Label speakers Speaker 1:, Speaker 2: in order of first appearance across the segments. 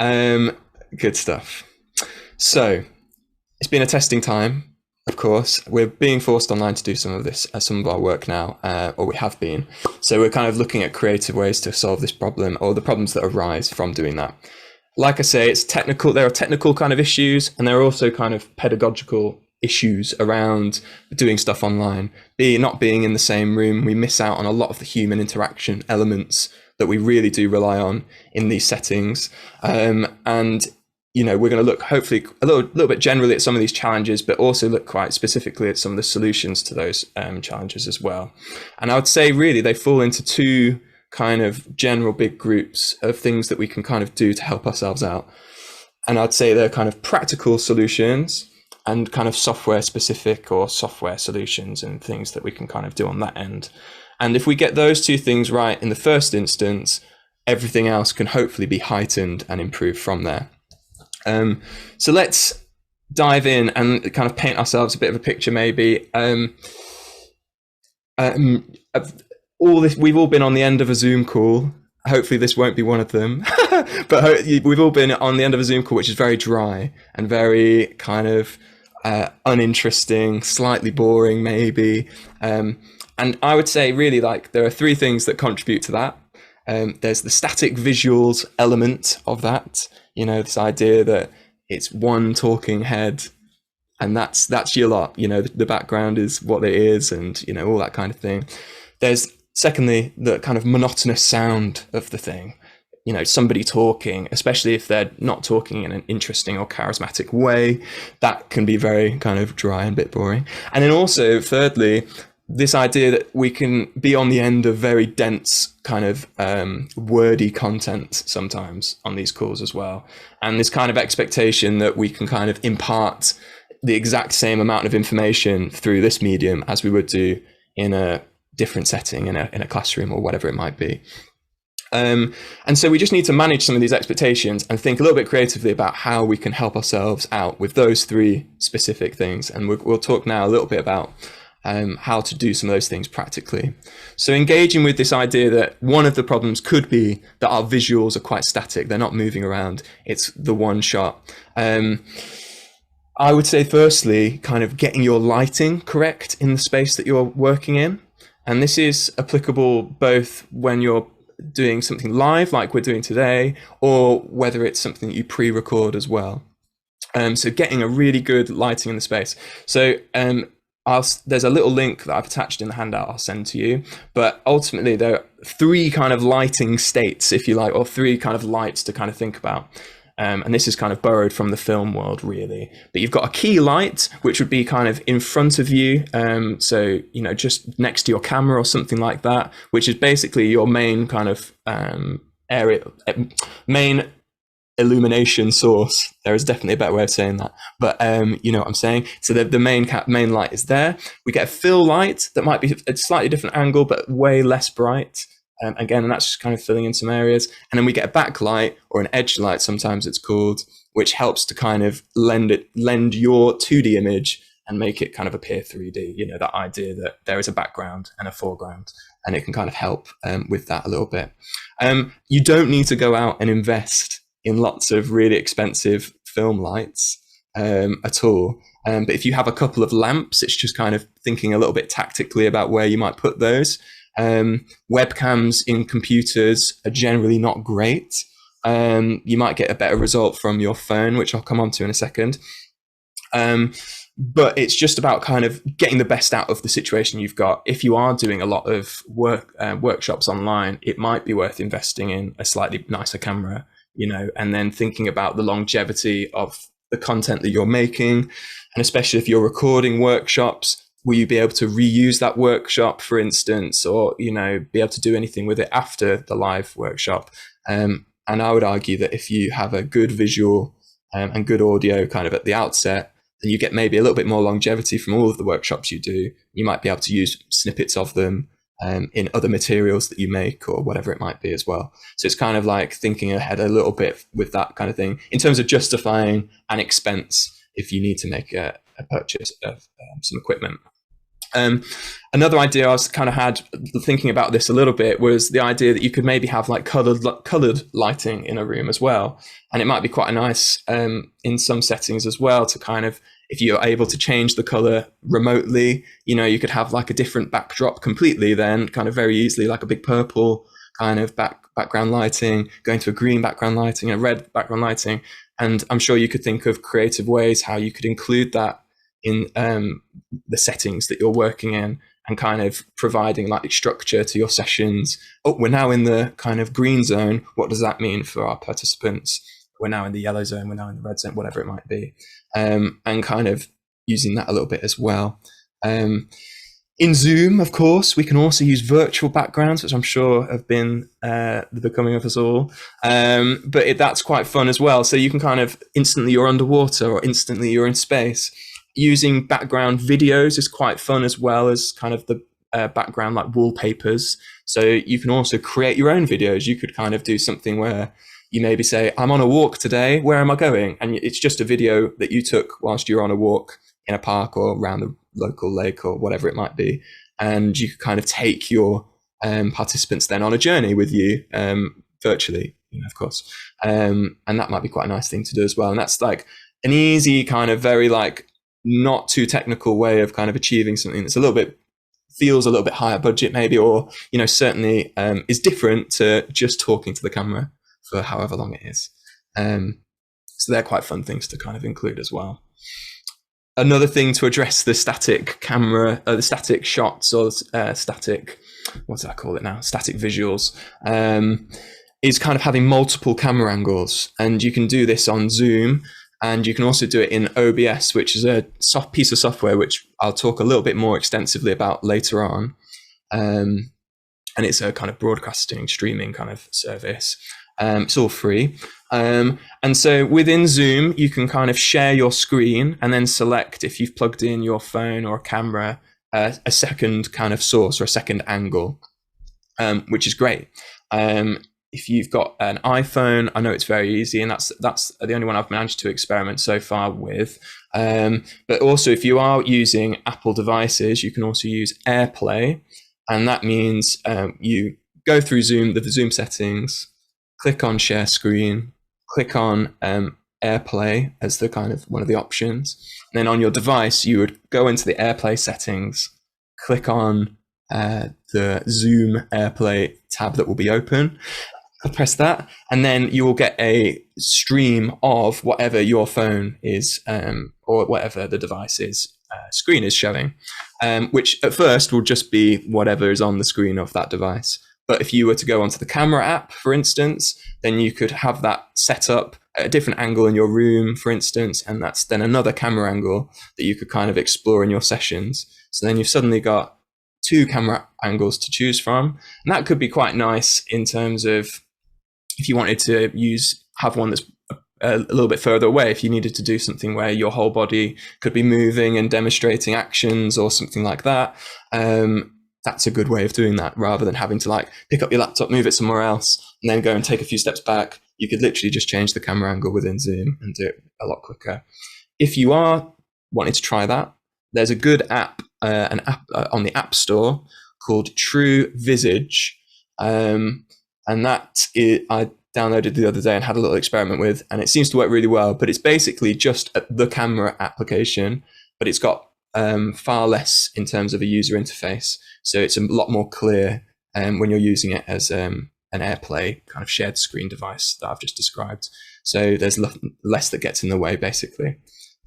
Speaker 1: Good stuff. So it's been a testing time. Of course, we're being forced online to do some of this, some of our work now, or we have been. So we're kind of looking at creative ways to solve this problem, or the problems that arise from doing that. Like I say, it's technical. There are technical kind of issues, and there are also kind of pedagogical issues around doing stuff online. Not being in the same room, we miss out on a lot of the human interaction elements that we really do rely on in these settings. And we're going to look hopefully a little bit generally at some of these challenges, but also look quite specifically at some of the solutions to those challenges as well. And I would say really they fall into two kind of general big groups of things that we can kind of do to help ourselves out. And I'd say they're kind of practical solutions and kind of software specific or software solutions and things that we can kind of do on that end. And if we get those two things right in the first instance, everything else can hopefully be heightened and improved from there. So let's dive in and kind of paint ourselves a bit of a picture maybe. All this, we've all been on the end of a Zoom call. Hopefully this won't be one of them, but we've all been on the end of a Zoom call, which is very dry and very kind of uninteresting, slightly boring maybe. And I would say really like there are three things that contribute to that. There's the static visuals element of that, this idea that it's one talking head and that's your lot, the background is what it is and, all that kind of thing. There's secondly, the kind of monotonous sound of the thing, somebody talking, especially if they're not talking in an interesting or charismatic way, that can be very kind of dry and a bit boring. And then also, thirdly, this idea that we can be on the end of very dense kind of wordy content sometimes on these calls as well. And this kind of expectation that we can kind of impart the exact same amount of information through this medium as we would do in a different setting in a classroom or whatever it might be. And so we just need to manage some of these expectations and think a little bit creatively about how we can help ourselves out with those three specific things. And we'll talk now a little bit about how to do some of those things practically. So engaging with this idea that one of the problems could be that our visuals are quite static. They're not moving around. It's the one shot. I would say firstly, kind of getting your lighting correct in the space that you're working in. And this is applicable both when you're doing something live like we're doing today, or whether it's something that you pre-record as well. So getting a really good lighting in the space. So there's a little link that I've attached in the handout I'll send to you, but ultimately there are three kind of lighting states, if you like, or three kind of lights to kind of think about. And this is kind of borrowed from the film world, really. But you've got a key light, which would be kind of in front of you. So, just next to your camera or something like that, which is basically your main kind of main illumination source. There is definitely a better way of saying that, but you know what I'm saying. So the main light is there. We get a fill light that might be a slightly different angle, but way less bright. Again, and that's just kind of filling in some areas. And then we get a backlight, or an edge light, sometimes it's called, which helps to kind of lend your 2D image and make it kind of appear 3D. That idea that there is a background and a foreground, and it can kind of help with that a little bit. You don't need to go out and invest in lots of really expensive film lights at all. But if you have a couple of lamps, it's just kind of thinking a little bit tactically about where you might put those. Webcams in computers are generally not great. You might get a better result from your phone, which I'll come on to in a second. But it's just about kind of getting the best out of the situation you've got. If you are doing a lot of workshops online, it might be worth investing in a slightly nicer camera, and then thinking about the longevity of the content that you're making. And especially if you're recording workshops, will you be able to reuse that workshop, for instance, or, be able to do anything with it after the live workshop? And I would argue that if you have a good visual and good audio kind of at the outset, then you get maybe a little bit more longevity from all of the workshops you do. You might be able to use snippets of them in other materials that you make or whatever it might be as well. So it's kind of like thinking ahead a little bit with that kind of thing in terms of justifying an expense if you need to make a purchase of some equipment. Another idea I was kind of had thinking about this a little bit was the idea that you could maybe have like colored lighting in a room as well, and it might be quite nice in some settings as well to kind of, if you're able to change the color remotely, you know, you could have like a different backdrop completely then, kind of very easily, like a big purple kind of background lighting going to a green background lighting and a red background lighting. And I'm sure you could think of creative ways how you could include that in the settings that you're working in, and kind of providing like structure to your sessions. Oh, we're now in the kind of green zone. What does that mean for our participants? We're now in the yellow zone. We're now in the red zone, whatever it might be. And kind of using that a little bit as well. In Zoom, of course, we can also use virtual backgrounds, which I'm sure have been the becoming of us all. But that's quite fun as well. So you can kind of instantly you're underwater or instantly you're in space. Using background videos is quite fun as well as kind of the background like wallpapers. So you can also create your own videos. You could kind of do something where you maybe say, I'm on a walk today, where am I going? And it's just a video that you took whilst you're on a walk in a park or around the local lake or whatever it might be. And you could kind of take your participants then on a journey with you virtually, you know, of course. And that might be quite a nice thing to do as well. And that's like an easy kind of very like not too technical way of kind of achieving something that's a little bit feels a little bit higher budget maybe, or, you know, certainly is different to just talking to the camera for however long it is. So they're quite fun things to kind of include as well. Another thing to address the static camera, the static shots or static, what do I call it now? Static visuals, is kind of having multiple camera angles. And you can do this on Zoom, and you can also do it in OBS, which is a piece of software, which I'll talk a little bit more extensively about later on. And it's a kind of broadcasting, streaming kind of service. It's all free. And so within Zoom, you can kind of share your screen and then select, if you've plugged in your phone or a camera, a second kind of source or a second angle, which is great. If you've got an iPhone, I know it's very easy, and that's the only one I've managed to experiment so far with. But also, if you are using Apple devices, you can also use AirPlay, and that means you go through Zoom, the Zoom settings, click on Share Screen, click on AirPlay as the kind of one of the options. And then on your device, you would go into the AirPlay settings, click on the Zoom AirPlay tab that will be open. Press that, and then you will get a stream of whatever your phone is or whatever the device's screen is showing, which at first will just be whatever is on the screen of that device. But if you were to go onto the camera app, for instance, then you could have that set up at a different angle in your room, for instance, and that's then another camera angle that you could kind of explore in your sessions. So then you've suddenly got two camera angles to choose from. And that could be quite nice in terms of if you wanted to have one that's a little bit further away, if you needed to do something where your whole body could be moving and demonstrating actions or something like that. That's a good way of doing that, rather than having to like pick up your laptop, move it somewhere else, and then go and take a few steps back. You could literally just change the camera angle within Zoom and do it a lot quicker. If you are wanting to try that, there's a good app, an app on the App Store called True Visage. And that I downloaded the other day and had a little experiment with, and it seems to work really well. But it's basically just the camera application, but it's got far less in terms of a user interface. So it's a lot more clear when you're using it as an AirPlay kind of shared screen device that I've just described. So there's less that gets in the way, basically.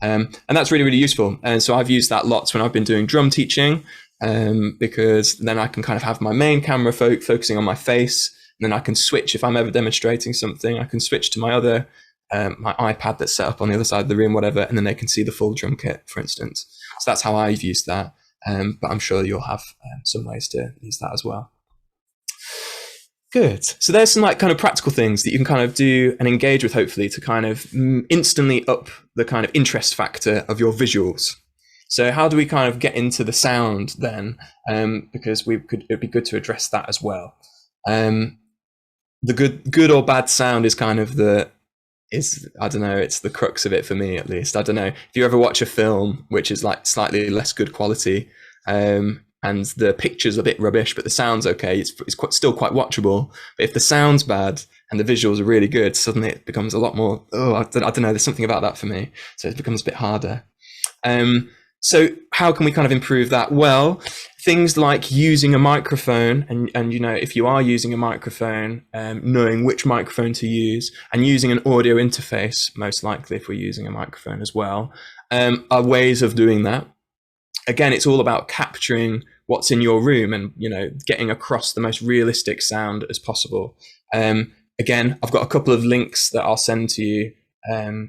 Speaker 1: And that's really, really useful. And so I've used that lots when I've been doing drum teaching, because then I can kind of have my main camera focusing on my face. And then I can switch, if I'm ever demonstrating something, I can switch to my other, my iPad that's set up on the other side of the room, whatever, and then they can see the full drum kit, for instance. So that's how I've used that. But I'm sure you'll have some ways to use that as well. Good. So there's some like kind of practical things that you can kind of do and engage with, hopefully, to kind of instantly up the kind of interest factor of your visuals. So how do we kind of get into the sound then? Because it'd be good to address that as well. The good or bad sound is kind of I don't know, it's the crux of it for me, at least. I don't know if you ever watch a film which is like slightly less good quality, and the picture's a bit rubbish, but the sound's okay. It's still quite watchable. But if the sound's bad and the visuals are really good, suddenly it becomes a lot more. I don't know. There's something about that for me, so it becomes a bit harder. So how can we kind of improve that? Well, things like using a microphone, and you know, if you are using a microphone, knowing which microphone to use, and using an audio interface, most likely if we're using a microphone as well, are ways of doing that. Again, it's all about capturing what's in your room and, you know, getting across the most realistic sound as possible. Again, I've got a couple of links that I'll send to you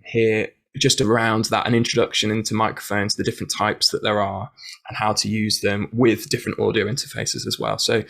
Speaker 1: here just around that, an introduction into microphones, the different types that there are and how to use them with different audio interfaces as well. So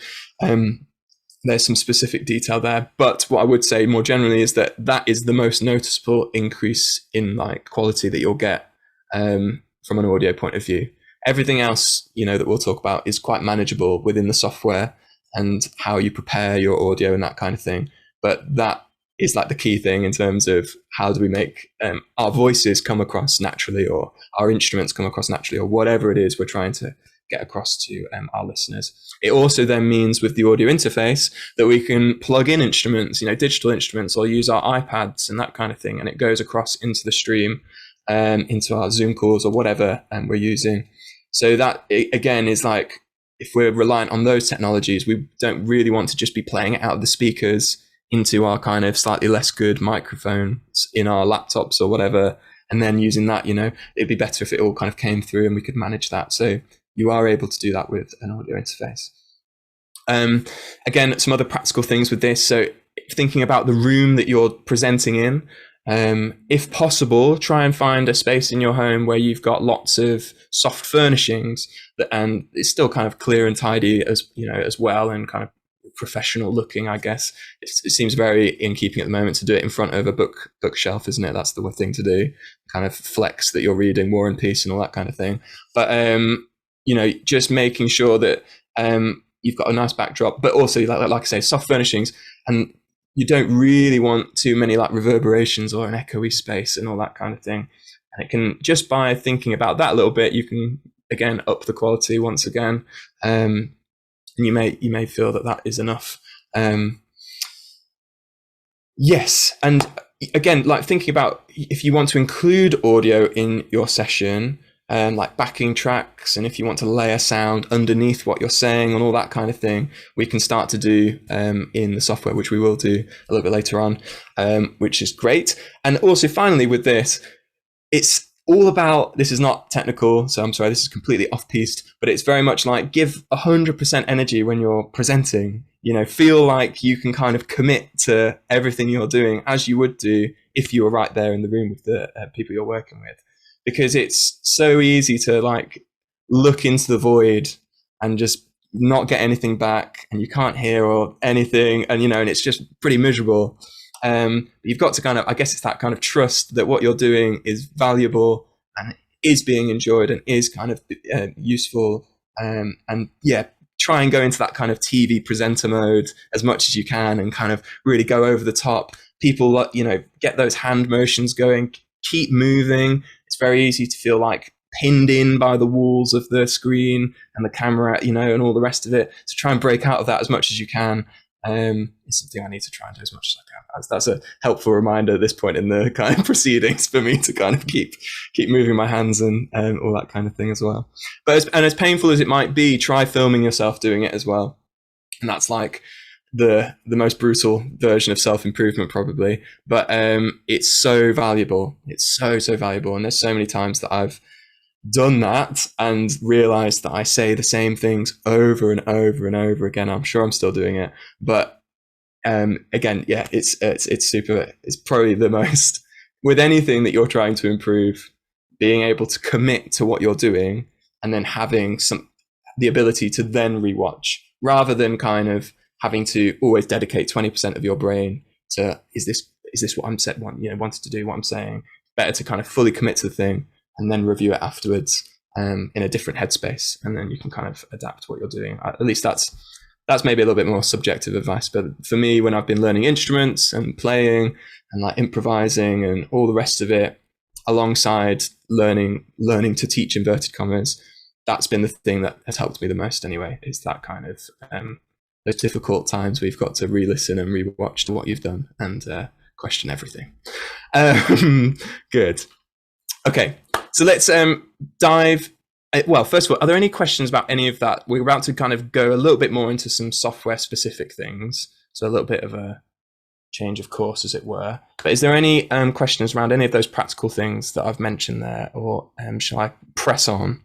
Speaker 1: there's some specific detail there. But what I would say more generally is that that is the most noticeable increase in like quality that you'll get from an audio point of view. Everything else, you know, that we'll talk about is quite manageable within the software and how you prepare your audio and that kind of thing. But that is like the key thing in terms of how do we make our voices come across naturally, or our instruments come across naturally, or whatever it is we're trying to get across to our listeners. It also then means with the audio interface that we can plug in instruments, you know, digital instruments, or use our iPads and that kind of thing, and it goes across into the stream, into our Zoom calls or whatever we're using. So that, again, is like, if we're reliant on those technologies, we don't really want to just be playing it out of the speakers into our kind of slightly less good microphones in our laptops or whatever, and then using that, you know, it'd be better if it all kind of came through and we could manage that. So you are able to do that with an audio interface. Again, some other practical things with this. So thinking about the room that you're presenting in, if possible, try and find a space in your home where you've got lots of soft furnishings and it's still kind of clear and tidy as, you know, as well, and kind of professional looking, I guess. It seems very in keeping at the moment to do it in front of a bookshelf, isn't it? That's the thing to do, kind of flex that you're reading War and Peace and all that kind of thing. But you know, just making sure that you've got a nice backdrop, but also like I say, soft furnishings, and you don't really want too many like reverberations or an echoey space and all that kind of thing. And it can, just by thinking about that a little bit, you can again up the quality once again. And you may feel that is enough. Yes, and again, like thinking about if you want to include audio in your session, like backing tracks, and if you want to layer sound underneath what you're saying and all that kind of thing, we can start to do in the software, which we will do a little bit later on, which is great. And also, finally, with this, it's all about, this is not technical, so I'm sorry, this is completely off-piste, but it's very much like give 100% energy when you're presenting. You know, feel like you can kind of commit to everything you're doing as you would do if you were right there in the room with the people you're working with. Because it's so easy to like look into the void and just not get anything back, and you can't hear or anything, and you know, and it's just pretty miserable. But you've got to kind of, I guess it's that kind of trust that what you're doing is valuable and is being enjoyed and is kind of useful. And yeah, try and go into that kind of TV presenter mode as much as you can, and kind of really go over the top. People, you know, get those hand motions going, keep moving. It's very easy to feel like pinned in by the walls of the screen and the camera, you know, and all the rest of it. So try and break out of that as much as you can. It's something I need to try and do as much as I can. That's a helpful reminder at this point in the kind of proceedings for me to kind of keep moving my hands and all that kind of thing as well. But as painful as it might be, try filming yourself doing it as well. And that's like the most brutal version of self-improvement probably, but it's so valuable. It's so valuable, and there's so many times that I've done that and realized that I say the same things over and over and over again. I'm sure I'm still doing it, but again, yeah, it's super. It's probably the most, with anything that you're trying to improve, being able to commit to what you're doing and then having the ability to then rewatch, rather than kind of having to always dedicate 20% of your brain to is this what I'm wanted to do, what I'm saying. Better to kind of fully commit to the thing and then review it afterwards in a different headspace, and then you can kind of adapt what you're doing. At least that's maybe a little bit more subjective advice, but for me, when I've been learning instruments and playing and like improvising and all the rest of it, alongside learning to teach inverted commas, that's been the thing that has helped me the most anyway, is that kind of those difficult times we've got to re-listen and re-watch to what you've done and question everything. Good. Okay, so let's dive. Well, first of all, are there any questions about any of that? We're about to kind of go a little bit more into some software specific things, so a little bit of a change of course, as it were. But is there any questions around any of those practical things that I've mentioned there, or shall I press on?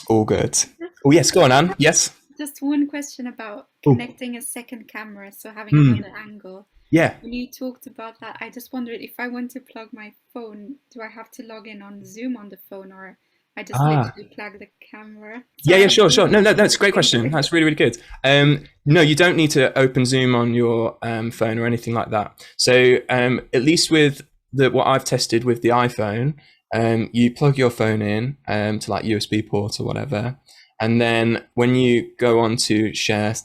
Speaker 1: All good. Oh yes, go on, Anne. Yes.
Speaker 2: Just one question about connecting a second camera, so having another angle.
Speaker 1: Yeah.
Speaker 2: When you talked about that, I just wondered, if I want to plug my phone, do I have to log in on Zoom on the phone, or I just literally plug the camera?
Speaker 1: Yeah, sure. No, it's a great question. That's really, really good. No, you don't need to open Zoom on your phone or anything like that. So at least with what I've tested with the iPhone, you plug your phone in to like USB port or whatever. And then when you go on to share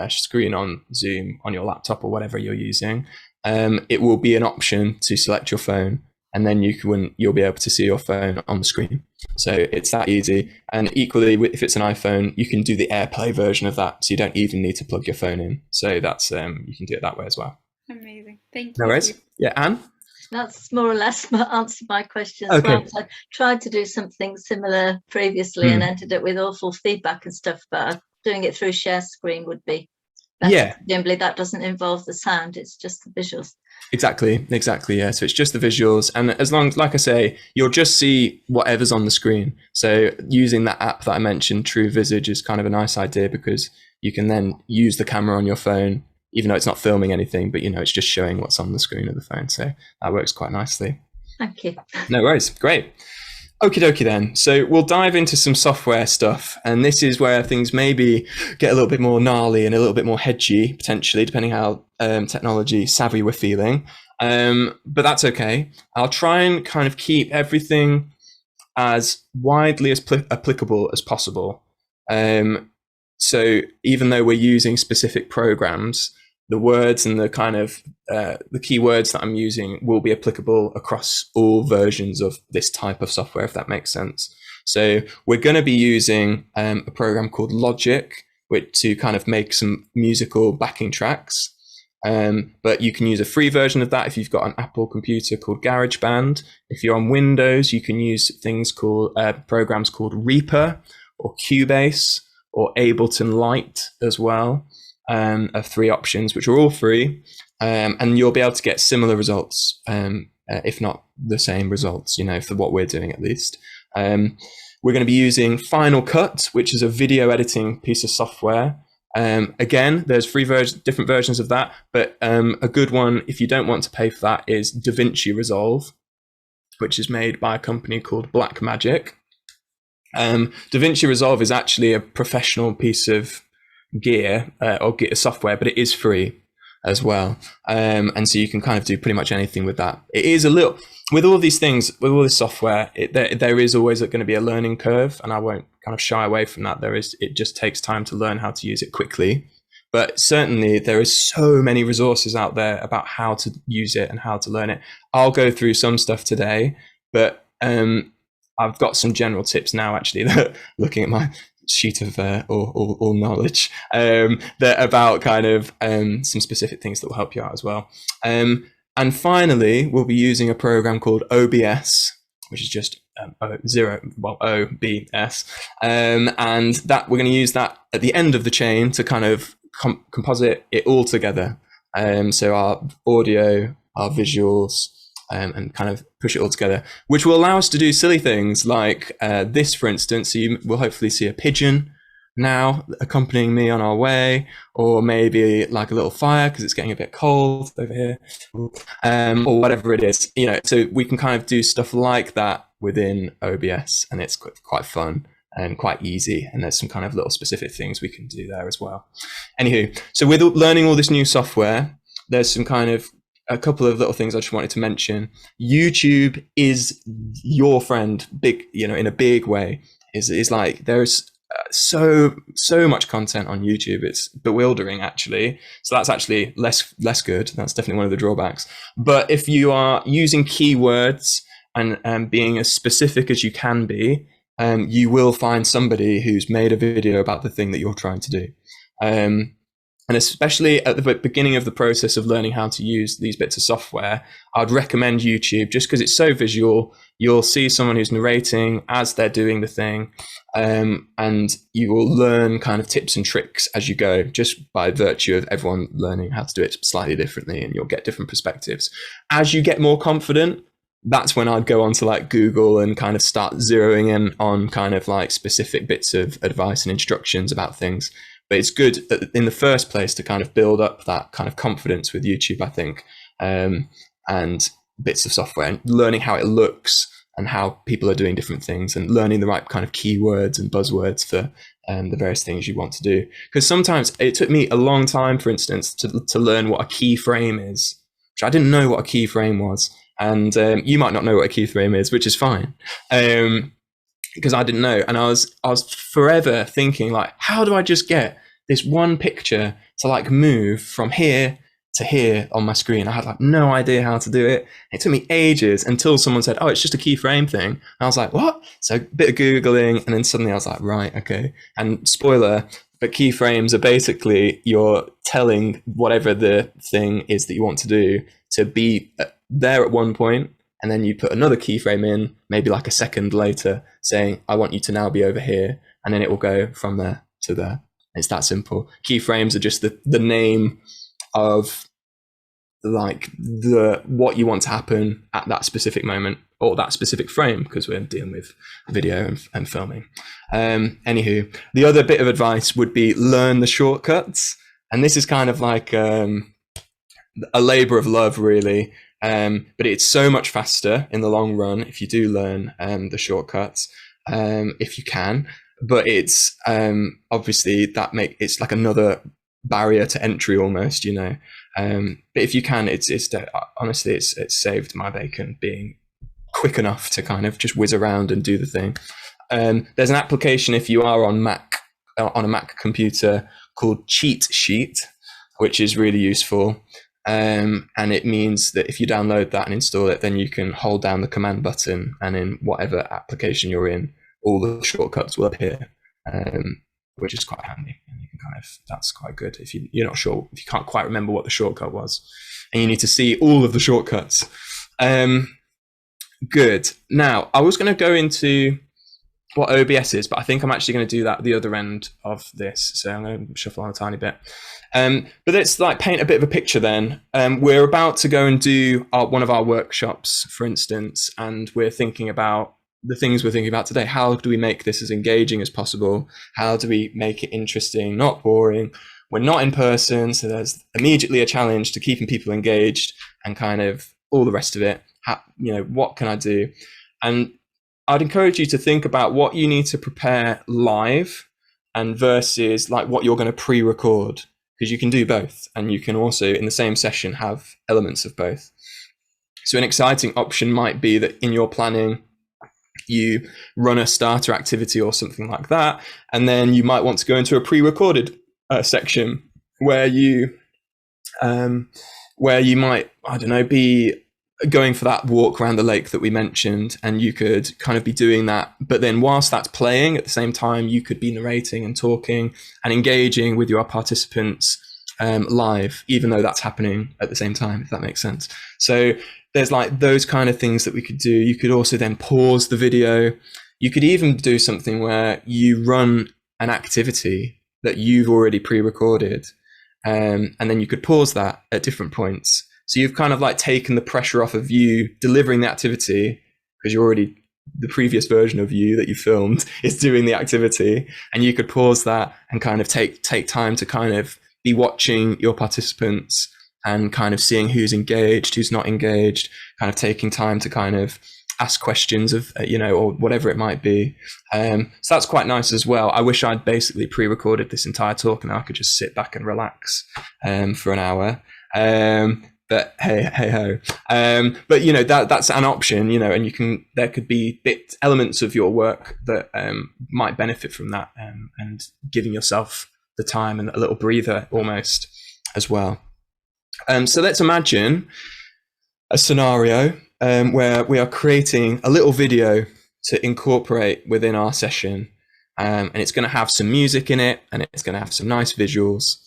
Speaker 1: screen on Zoom on your laptop or whatever you're using, it will be an option to select your phone, and then you'll be able to see your phone on the screen. So it's that easy. And equally, if it's an iPhone, you can do the AirPlay version of that, so you don't even need to plug your phone in. So that's you can do it that way as well.
Speaker 2: Amazing. Thank you.
Speaker 1: No worries. Yeah, Anne?
Speaker 3: That's more or less answered my question as well. I tried to do something similar previously and ended up with awful feedback and stuff, but doing it through share screen would be better. Yeah. Presumably that doesn't involve the sound, it's just the visuals.
Speaker 1: Exactly, yeah. So it's just the visuals, and as long as, like I say, you'll just see whatever's on the screen. So using that app that I mentioned, True Visage, is kind of a nice idea, because you can then use the camera on your phone, even though it's not filming anything, but it's just showing what's on the screen of the phone. So that works quite nicely.
Speaker 3: Thank you.
Speaker 1: No worries. Great. Okie dokie then. So we'll dive into some software stuff. And this is where things maybe get a little bit more gnarly and a little bit more hedgy, potentially, depending how technology savvy we're feeling. But that's okay. I'll try and kind of keep everything as widely as applicable as possible. So even though we're using specific programs, the words and the kind of the keywords that I'm using will be applicable across all versions of this type of software, if that makes sense. So we're going to be using a program called Logic, to kind of make some musical backing tracks. But you can use a free version of that if you've got an Apple computer called GarageBand. If you're on Windows, you can use things called programs called Reaper or Cubase or Ableton Lite as well. Of 3 options, which are all free, and you'll be able to get similar results, if not the same results, for what we're doing at least. We're going to be using Final Cut, which is a video editing piece of software. Again, there's different versions of that, but a good one, if you don't want to pay for that, is DaVinci Resolve, which is made by a company called Blackmagic. DaVinci Resolve is actually a professional piece of gear or gear software, but it is free as well, and so you can kind of do pretty much anything with that. It is a little, with all these things, with all this software, there is always going to be a learning curve, and I won't kind of shy away from that. It just takes time to learn how to use it quickly, but certainly there is so many resources out there about how to use it and how to learn it. I'll go through some stuff today, but I've got some general tips now, actually, that looking at my sheet of all knowledge that about kind of some specific things that will help you out as well. And finally, we'll be using a program called OBS, which is just OBS, and that we're going to use that at the end of the chain to kind of composite it all together. So our audio, our visuals, and kind of push it all together, which will allow us to do silly things like this, for instance. So you will hopefully see a pigeon now accompanying me on our way, or maybe like a little fire because it's getting a bit cold over here, or whatever it is, so we can kind of do stuff like that within OBS, and it's quite fun and quite easy, and there's some kind of little specific things we can do there as well. Anywho, so with learning all this new software, there's some kind of a couple of little things I just wanted to mention. YouTube is your friend, big, in a big way. Is like there's so much content on YouTube. It's bewildering, actually. So that's actually less good. That's definitely one of the drawbacks. But if you are using keywords and being as specific as you can be, you will find somebody who's made a video about the thing that you're trying to do. And especially at the beginning of the process of learning how to use these bits of software, I'd recommend YouTube just because it's so visual. You'll see someone who's narrating as they're doing the thing, and you will learn kind of tips and tricks as you go, just by virtue of everyone learning how to do it slightly differently, and you'll get different perspectives. As you get more confident, that's when I'd go onto like Google and kind of start zeroing in on kind of like specific bits of advice and instructions about things. But it's good in the first place to kind of build up that kind of confidence with YouTube, I think, and bits of software, and learning how it looks and how people are doing different things, and learning the right kind of keywords and buzzwords for the various things you want to do. Because sometimes it took me a long time, for instance, to learn what a keyframe is, which I didn't know what a keyframe was. And you might not know what a keyframe is, which is fine. Because I didn't know, and I was forever thinking like, how do I just get this one picture to like move from here to here on my screen? I had like no idea how to do it. It took me ages until someone said, oh, it's just a keyframe thing. And I was like, what? So a bit of Googling, and then suddenly I was like, right, okay. And spoiler, but keyframes are basically you're telling whatever the thing is that you want to do to be there at one point, and then you put another keyframe in, maybe like a second later, saying, I want you to now be over here. And then it will go from there to there. It's that simple. Keyframes are just the name of like what you want to happen at that specific moment, or that specific frame, because we're dealing with video and filming. Anywho, the other bit of advice would be learn the shortcuts. And this is kind of like a labor of love, really. But it's so much faster in the long run if you do learn the shortcuts, if you can. But it's obviously it's like another barrier to entry almost, you know. But if you can, it's honestly it's saved my bacon being quick enough to kind of just whiz around and do the thing. There's an application if you are on a Mac computer called Cheat Sheet, which is really useful. And it means that if you download that and install it, then you can hold down the command button, and in whatever application you're in, all the shortcuts will appear, which is quite handy. And you can that's quite good if you're not sure, if you can't quite remember what the shortcut was, and you need to see all of the shortcuts. Good. Now, I was going to go into what OBS is, but I think I'm actually going to do that at the other end of this. So I'm going to shuffle on a tiny bit. But let's like paint a bit of a picture then. We're about to go and do one of our workshops, for instance, and we're thinking about the things we're thinking about today. How do we make this as engaging as possible? How do we make it interesting, not boring? We're not in person, so there's immediately a challenge to keeping people engaged and kind of all the rest of it. What can I do? And I'd encourage you to think about what you need to prepare live and versus like what you're going to pre-record, because you can do both, and you can also in the same session have elements of both. So an exciting option might be that in your planning, you run a starter activity or something like that, and then you might want to go into a pre-recorded section where you might, I don't know, be going for that walk around the lake that we mentioned, and you could kind of be doing that, but then whilst that's playing at the same time, you could be narrating and talking and engaging with your participants live, even though that's happening at the same time, if that makes sense. So there's like those kind of things that we could do. You could also then pause the video. You could even do something where you run an activity that you've already pre-recorded, and then you could pause that at different points. So you've kind of like taken the pressure off of you delivering the activity, because you're already, the previous version of you that you filmed is doing the activity, and you could pause that and kind of take time to kind of be watching your participants and kind of seeing who's engaged, who's not engaged, kind of taking time to kind of ask questions of, or whatever it might be. So that's quite nice as well. I wish I'd basically pre-recorded this entire talk and I could just sit back and relax for an hour. But hey ho. But that's an option, and there could be elements of your work that might benefit from that, and giving yourself the time and a little breather almost as well. So let's imagine a scenario where we are creating a little video to incorporate within our session. And it's going to have some music in it, and it's going to have some nice visuals.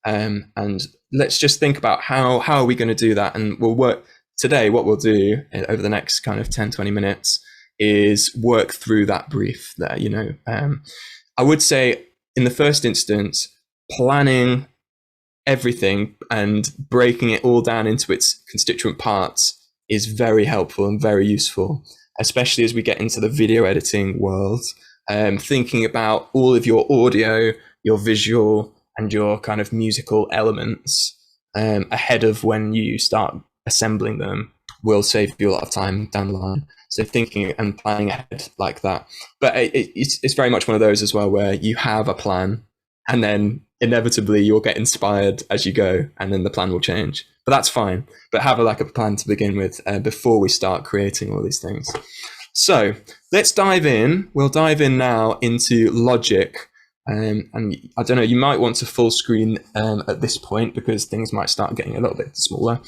Speaker 1: And let's just think about how are we going to do that. And we'll work today. What we'll do over the next kind of 10, 20 minutes is work through that brief there. I would say in the first instance, planning everything and breaking it all down into its constituent parts is very helpful and very useful, especially as we get into the video editing world. Thinking about all of your audio, your visual, and your kind of musical elements ahead of when you start assembling them will save you a lot of time down the line. So thinking and planning ahead like that. But it's very much one of those as well, where you have a plan and then inevitably you'll get inspired as you go, and then the plan will change. But that's fine. But have a plan to begin with before we start creating all these things. So let's dive in. We'll dive in now into Logic. And I don't know, you might want to full screen at this point because things might start getting a little bit smaller.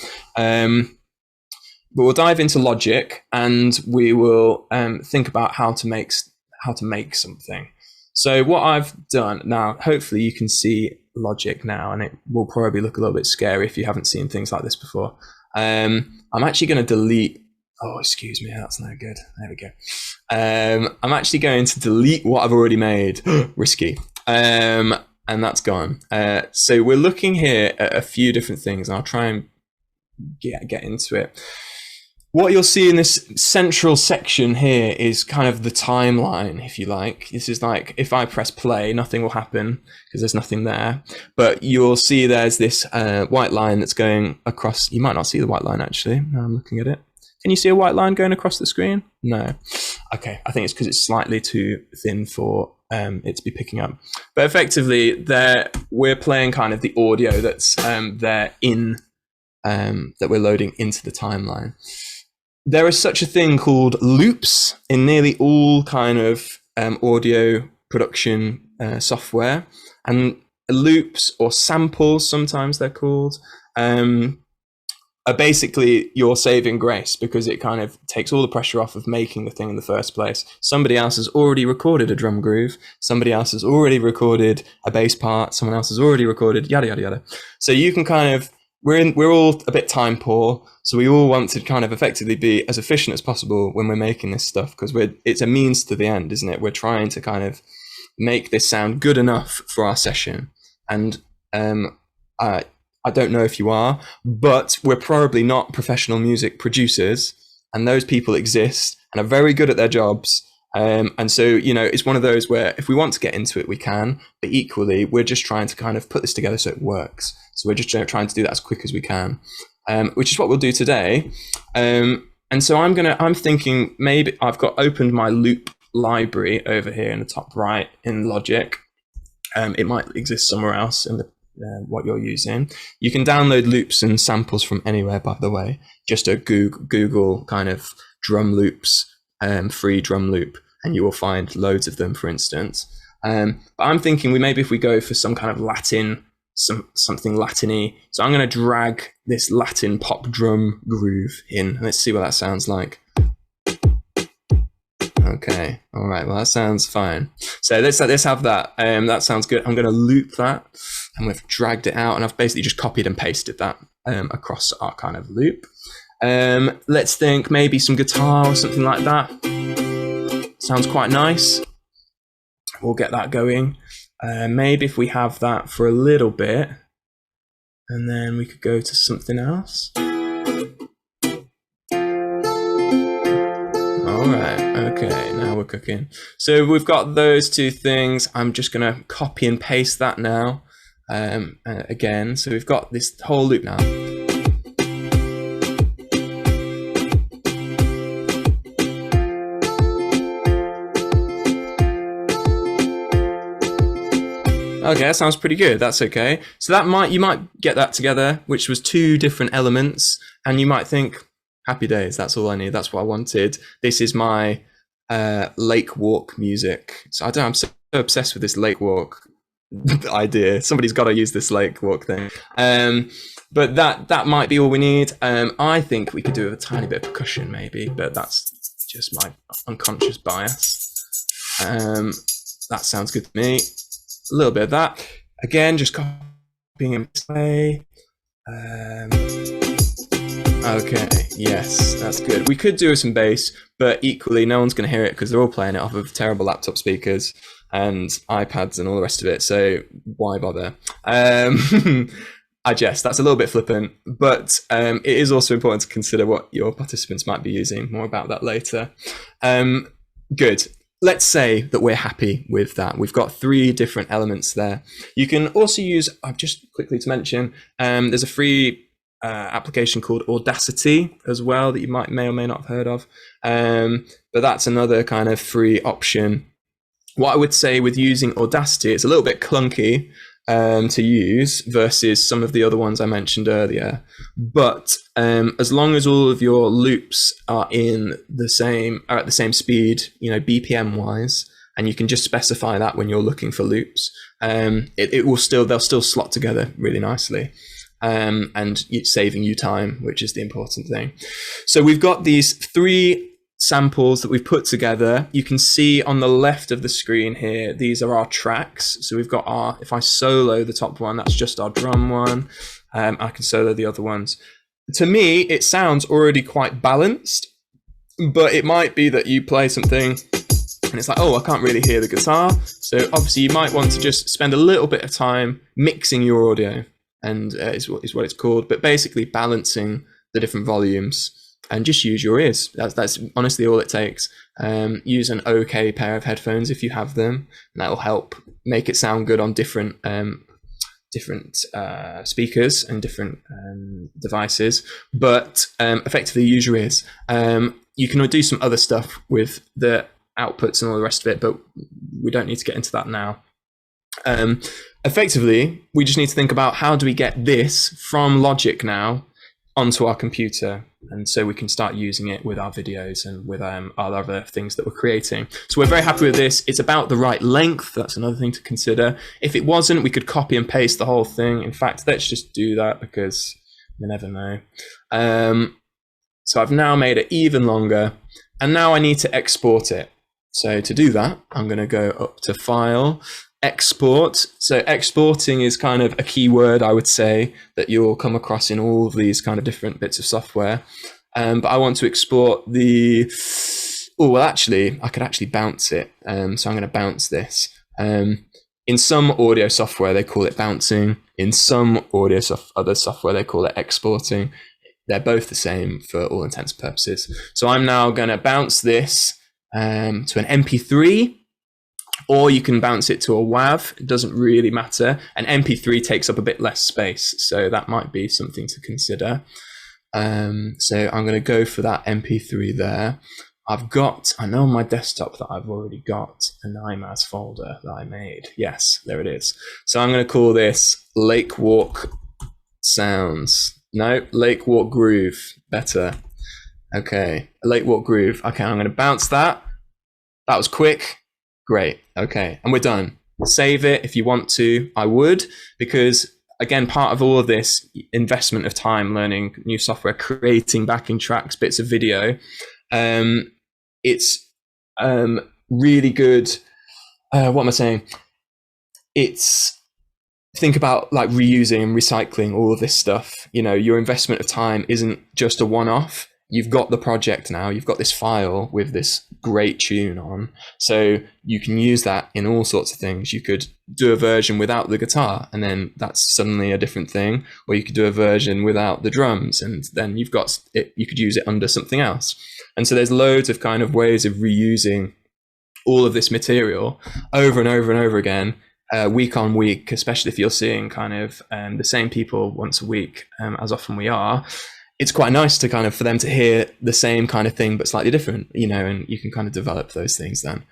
Speaker 1: But we'll dive into Logic, and we will think about how to make something. So what I've done now, hopefully you can see Logic now, and it will probably look a little bit scary if you haven't seen things like this before. I'm actually going to delete. Oh, excuse me, that's no good. There we go. I'm actually going to delete what I've already made. Risky. And that's gone. So we're looking here at a few different things, and I'll try and get into it. What you'll see in this central section here is kind of the timeline, if you like. This is like, if I press play, nothing will happen because there's nothing there. But you'll see there's this white line that's going across. You might not see the white line, actually. Now I'm looking at it. Can you see a white line going across the screen? No. Okay, I think it's because it's slightly too thin for it to be picking up. But effectively, we're playing kind of the audio that's there that we're loading into the timeline. There is such a thing called loops in nearly all kind of audio production software, and loops, or samples sometimes they're called, are basically your saving grace, because it kind of takes all the pressure off of making the thing in the first place. Somebody else has already recorded a drum groove, somebody else has already recorded a bass part, someone else has already recorded yada yada yada. So you can kind of, we're all a bit time poor, so we all want to kind of effectively be as efficient as possible when we're making this stuff, because it's a means to the end, isn't it? We're trying to kind of make this sound good enough for our session. And I don't know if you are, but we're probably not professional music producers, and those people exist and are very good at their jobs. And so, it's one of those where if we want to get into it, we can, but equally, we're just trying to kind of put this together so it works. So we're just trying to do that as quick as we can, which is what we'll do today. And so I'm thinking maybe I've got opened my loop library over here in the top right in Logic. It might exist somewhere else in what you're using. You can download loops and samples from anywhere, by the way. Just a Google kind of drum loops, free drum loop, and you will find loads of them, for instance. But I'm thinking if we go for some kind of Latin, something Latin-y. So I'm going to drag this Latin pop drum groove in. Let's see what that sounds like. Okay, all right, well, that sounds fine. So let's have that. That sounds good. I'm going to loop that, and we've dragged it out, and I've basically just copied and pasted that across our kind of loop. Let's think maybe some guitar or something like that. Sounds quite nice. We'll get that going. Maybe if we have that for a little bit, and then we could go to something else. All right, okay, now we're cooking. So we've got those two things. I'm just going to copy and paste that now again. So we've got this whole loop now. Okay, that sounds pretty good. That's okay. So you might get that together, which was two different elements, and you might think, happy days, that's all I need, that's what I wanted. This is my lake walk music. So I'm so obsessed with this lake walk idea. Somebody's got to use this lake walk thing. But that might be all we need. I think we could do a tiny bit of percussion maybe, but that's just my unconscious bias. That sounds good to me. A little bit of that. Again, just copying and play. Okay, yes, that's good. We could do some bass, but equally no one's going to hear it because they're all playing it off of terrible laptop speakers and iPads and all the rest of it, so why bother? I jest, that's a little bit flippant, but it is also important to consider what your participants might be using. More about that later. Good. Let's say that we're happy with that. We've got 3 different elements there. You can also use, just quickly to mention, there's a free application called Audacity as well that you may or may not have heard of. But that's another kind of free option. What I would say with using Audacity, it's a little bit clunky to use versus some of the other ones I mentioned earlier. But as long as all of your loops are at the same speed, BPM wise, and you can just specify that when you're looking for loops, they'll still slot together really nicely. And it's saving you time, which is the important thing. So we've got these 3 samples that we've put together. You can see on the left of the screen here, these are our tracks. So we've got if I solo the top one, that's just our drum one. I can solo the other ones. To me, it sounds already quite balanced, but it might be that you play something and it's like, oh, I can't really hear the guitar. So obviously you might want to just spend a little bit of time mixing your audio, and is what it's called, but basically balancing the different volumes, and just use your ears. That's honestly all it takes. Use an okay pair of headphones if you have them, and that will help make it sound good on different speakers and different devices, but effectively use your ears. You can do some other stuff with the outputs and all the rest of it, but we don't need to get into that now. Effectively, we just need to think about how do we get this from Logic now onto our computer, and so we can start using it with our videos and with our other things that we're creating. So we're very happy with this. It's about the right length. That's another thing to consider. If it wasn't, we could copy and paste the whole thing. In fact, let's just do that because you never know. So I've now made it even longer, and now I need to export it. So to do that, I'm going to go up to File, Export. So exporting is kind of a key word, I would say, that you'll come across in all of these kind of different bits of software. But I want to export actually, I could actually bounce it. So I'm going to bounce this. In some audio software, they call it bouncing. In some other software, they call it exporting. They're both the same for all intents and purposes. So I'm now going to bounce this to an MP3, or you can bounce it to a WAV. It doesn't really matter. An MP3 takes up a bit less space, so that might be something to consider. So I'm going to go for that MP3 there. I know on my desktop that I've already got an IMAZ folder that I made. Yes, there it is. So I'm going to call this Lake Walk Sounds. No, Lake Walk Groove. Better. Okay, Lake Walk Groove. Okay, I'm going to bounce that. That was quick. Great. Okay, and we're done. Save it if you want to. I would, because again, part of all of this investment of time learning new software, creating backing tracks, bits of video, it's really good. What am I saying? Think about like reusing and recycling all of this stuff. Your investment of time isn't just a one-off. You've got the project now, you've got this file with this great tune on, so you can use that in all sorts of things. You could do a version without the guitar, and then that's suddenly a different thing, or you could do a version without the drums, and then you've got it, you could use it under something else. And so there's loads of kind of ways of reusing all of this material over and over and over again, week on week, especially if you're seeing kind of the same people once a week, as often we are. It's quite nice to kind of for them to hear the same kind of thing but slightly different, and you can kind of develop those things then.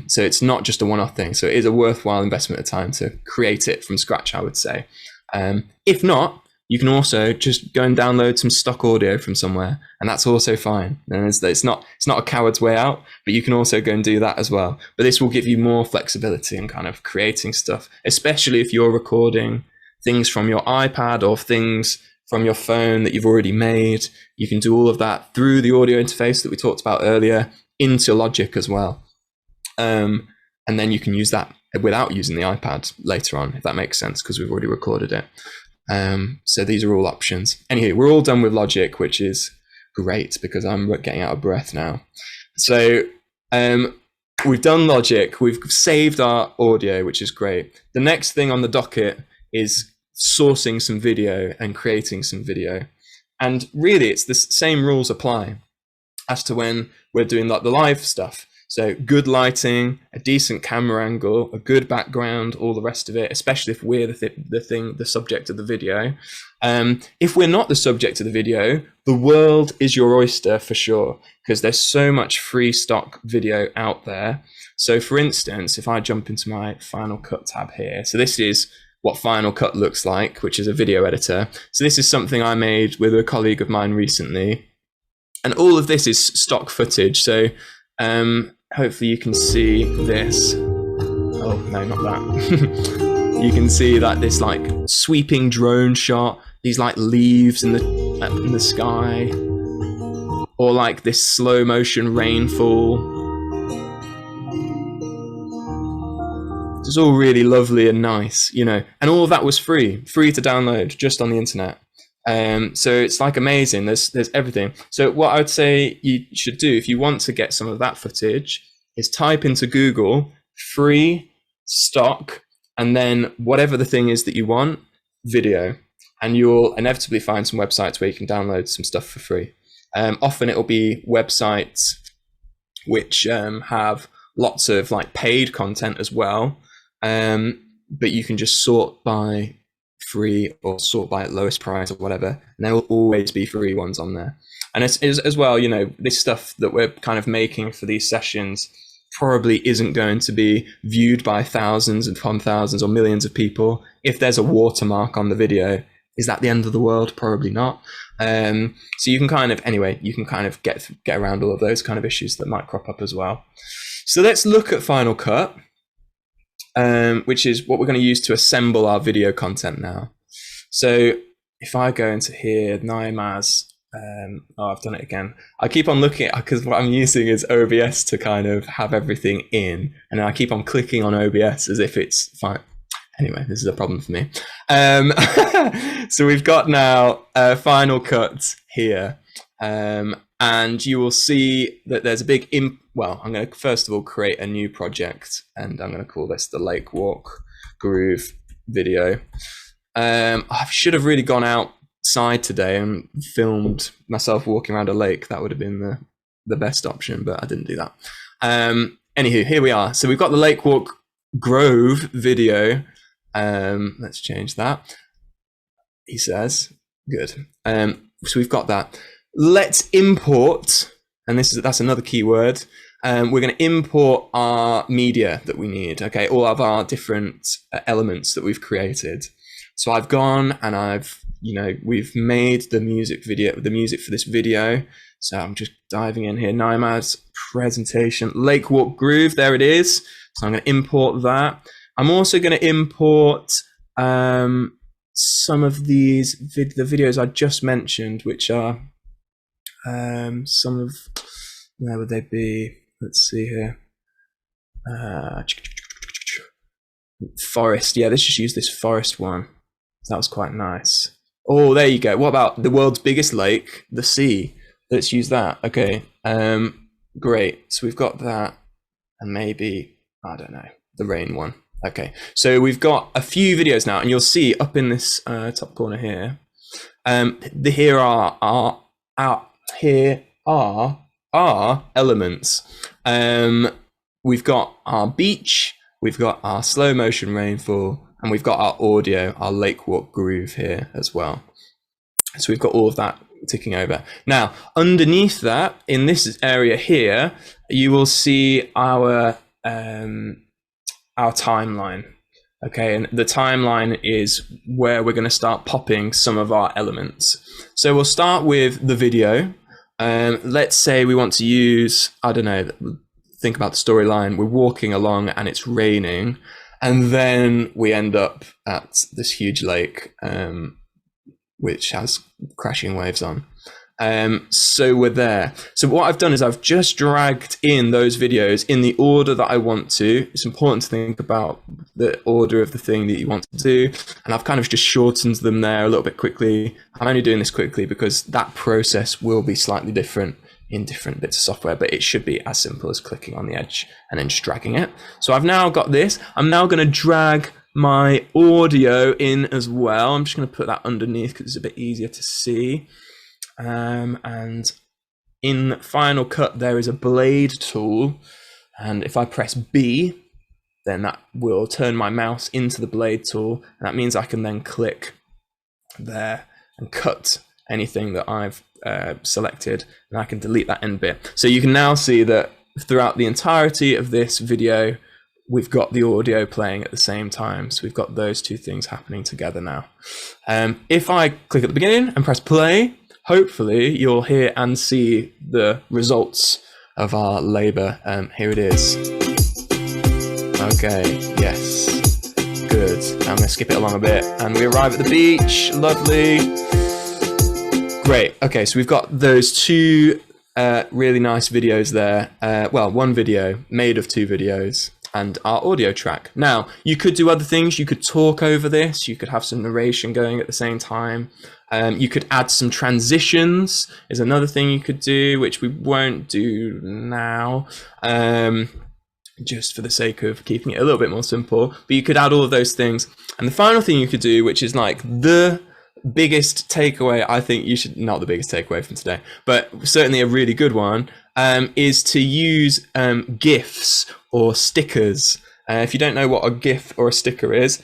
Speaker 1: So it's not just a one-off thing. So it is a worthwhile investment of time to create it from scratch, I would say. If not, you can also just go and download some stock audio from somewhere, and that's also fine. And it's not a coward's way out, but you can also go and do that as well. But this will give you more flexibility in kind of creating stuff, especially if you're recording things from your iPad or things from your phone that you've already made. You can do all of that through the audio interface that we talked about earlier into Logic as well. And then you can use that without using the iPad later on, if that makes sense, because we've already recorded it. So these are all options. Anyway, we're all done with Logic, which is great because I'm getting out of breath now. So we've done Logic, we've saved our audio, which is great. The next thing on the docket is sourcing some video and creating some video. And really, it's the same rules apply as to when we're doing like the live stuff. So good lighting, a decent camera angle, a good background, all the rest of it, especially if we're the subject of the video. If we're not the subject of the video, the world is your oyster for sure, because there's so much free stock video out there. So for instance, if I jump into my Final Cut tab here, so this is what Final Cut looks like, which is a video editor. So this is something I made with a colleague of mine recently. And all of this is stock footage. So hopefully you can see this. Oh, no, not that. You can see that this like sweeping drone shot, these like leaves in the sky, or like this slow motion rainfall. It's all really lovely and nice, you know, and all of that was free to download just on the internet. So it's like amazing. There's everything. So what I would say you should do if you want to get some of that footage is type into Google free stock and then whatever the thing is that you want, video, and you'll inevitably find some websites where you can download some stuff for free. Often it'll be websites which have lots of like paid content as well, but you can just sort by free or sort by lowest price or whatever, and there will always be free ones on there. And it's as well, you know, this stuff that we're kind of making for these sessions probably isn't going to be viewed by thousands upon thousands or millions of people. If there's a watermark on the video, is that the end of the world? Probably not. So you can kind of get around all of those kind of issues that might crop up as well. So let's look at Final Cut, which is what we're going to use to assemble our video content now. So if I go into here, Naimaz, I've done it again. I keep on looking at, because what I'm using is OBS to kind of have everything in, and I keep on clicking on OBS as if it's fine. Anyway, this is a problem for me. So we've got now Final Cut here, and you will see that there's a big well, I'm going to first of all create a new project, and I'm going to call this the Lake Walk Groove video. I should have really gone outside today and filmed myself walking around a lake. That would have been the best option, but I didn't do that. Anywho, here we are. So we've got the Lake Walk Grove video. Let's change that. He says, good. So we've got that. Let's import, and that's another keyword. We're going to import our media that we need. Okay, all of our different elements that we've created. So I've gone and we've made the music for this video. So I'm just diving in here. Naimad's presentation, Lake Walk Groove. There it is. So I'm going to import that. I'm also going to import some of the videos I just mentioned, which are some of, where would they be? Let's see here. Forest. Yeah, let's just use this forest one. That was quite nice. Oh, there you go. What about the world's biggest lake, the sea? Let's use that. Okay. Great. So we've got that, and maybe, I don't know, the rain one. Okay. So we've got a few videos now, and you'll see up in this top corner here. Here are our elements. We've got our beach, we've got our slow motion rainfall, and we've got our audio, our Lake Walk Groove here as well. So we've got all of that ticking over. Now, underneath that, in this area here, you will see our timeline. Okay, and the timeline is where we're going to start popping some of our elements. So we'll start with the video. Let's say we want to use, I don't know, think about the storyline. We're walking along and it's raining, and then we end up at this huge lake. which has crashing waves on. So we're there. So what I've done is I've just dragged in those videos in the order that I want to. It's important to think about the order of the thing that you want to do. And I've kind of just shortened them there a little bit quickly. I'm only doing this quickly because that process will be slightly different in different bits of software, but it should be as simple as clicking on the edge and then just dragging it. So I've now got this. I'm now going to drag my audio in as well. I'm just going to put that underneath because it's a bit easier to see. And in Final Cut, there is a blade tool. And if I press B, then that will turn my mouse into the blade tool. And that means I can then click there and cut anything that I've selected, and I can delete that end bit. So you can now see that throughout the entirety of this video, we've got the audio playing at the same time. So we've got those two things happening together now. If I click at the beginning and press play, hopefully you'll hear and see the results of our labor. Here it is. Okay, yes, good. I'm gonna skip it along a bit and we arrive at the beach. Lovely. Great. Okay, so we've got those two really nice videos there. Well, one video made of two videos and our audio track. Now, you could do other things. You could talk over this. You could have some narration going at the same time. You could add some transitions is another thing you could do, which we won't do now, just for the sake of keeping it a little bit more simple. But you could add all of those things. And the final thing you could do, which is like the biggest takeaway, I think you should, not the biggest takeaway from today, but certainly a really good one, is to use GIFs or stickers. If you don't know what a GIF or a sticker is,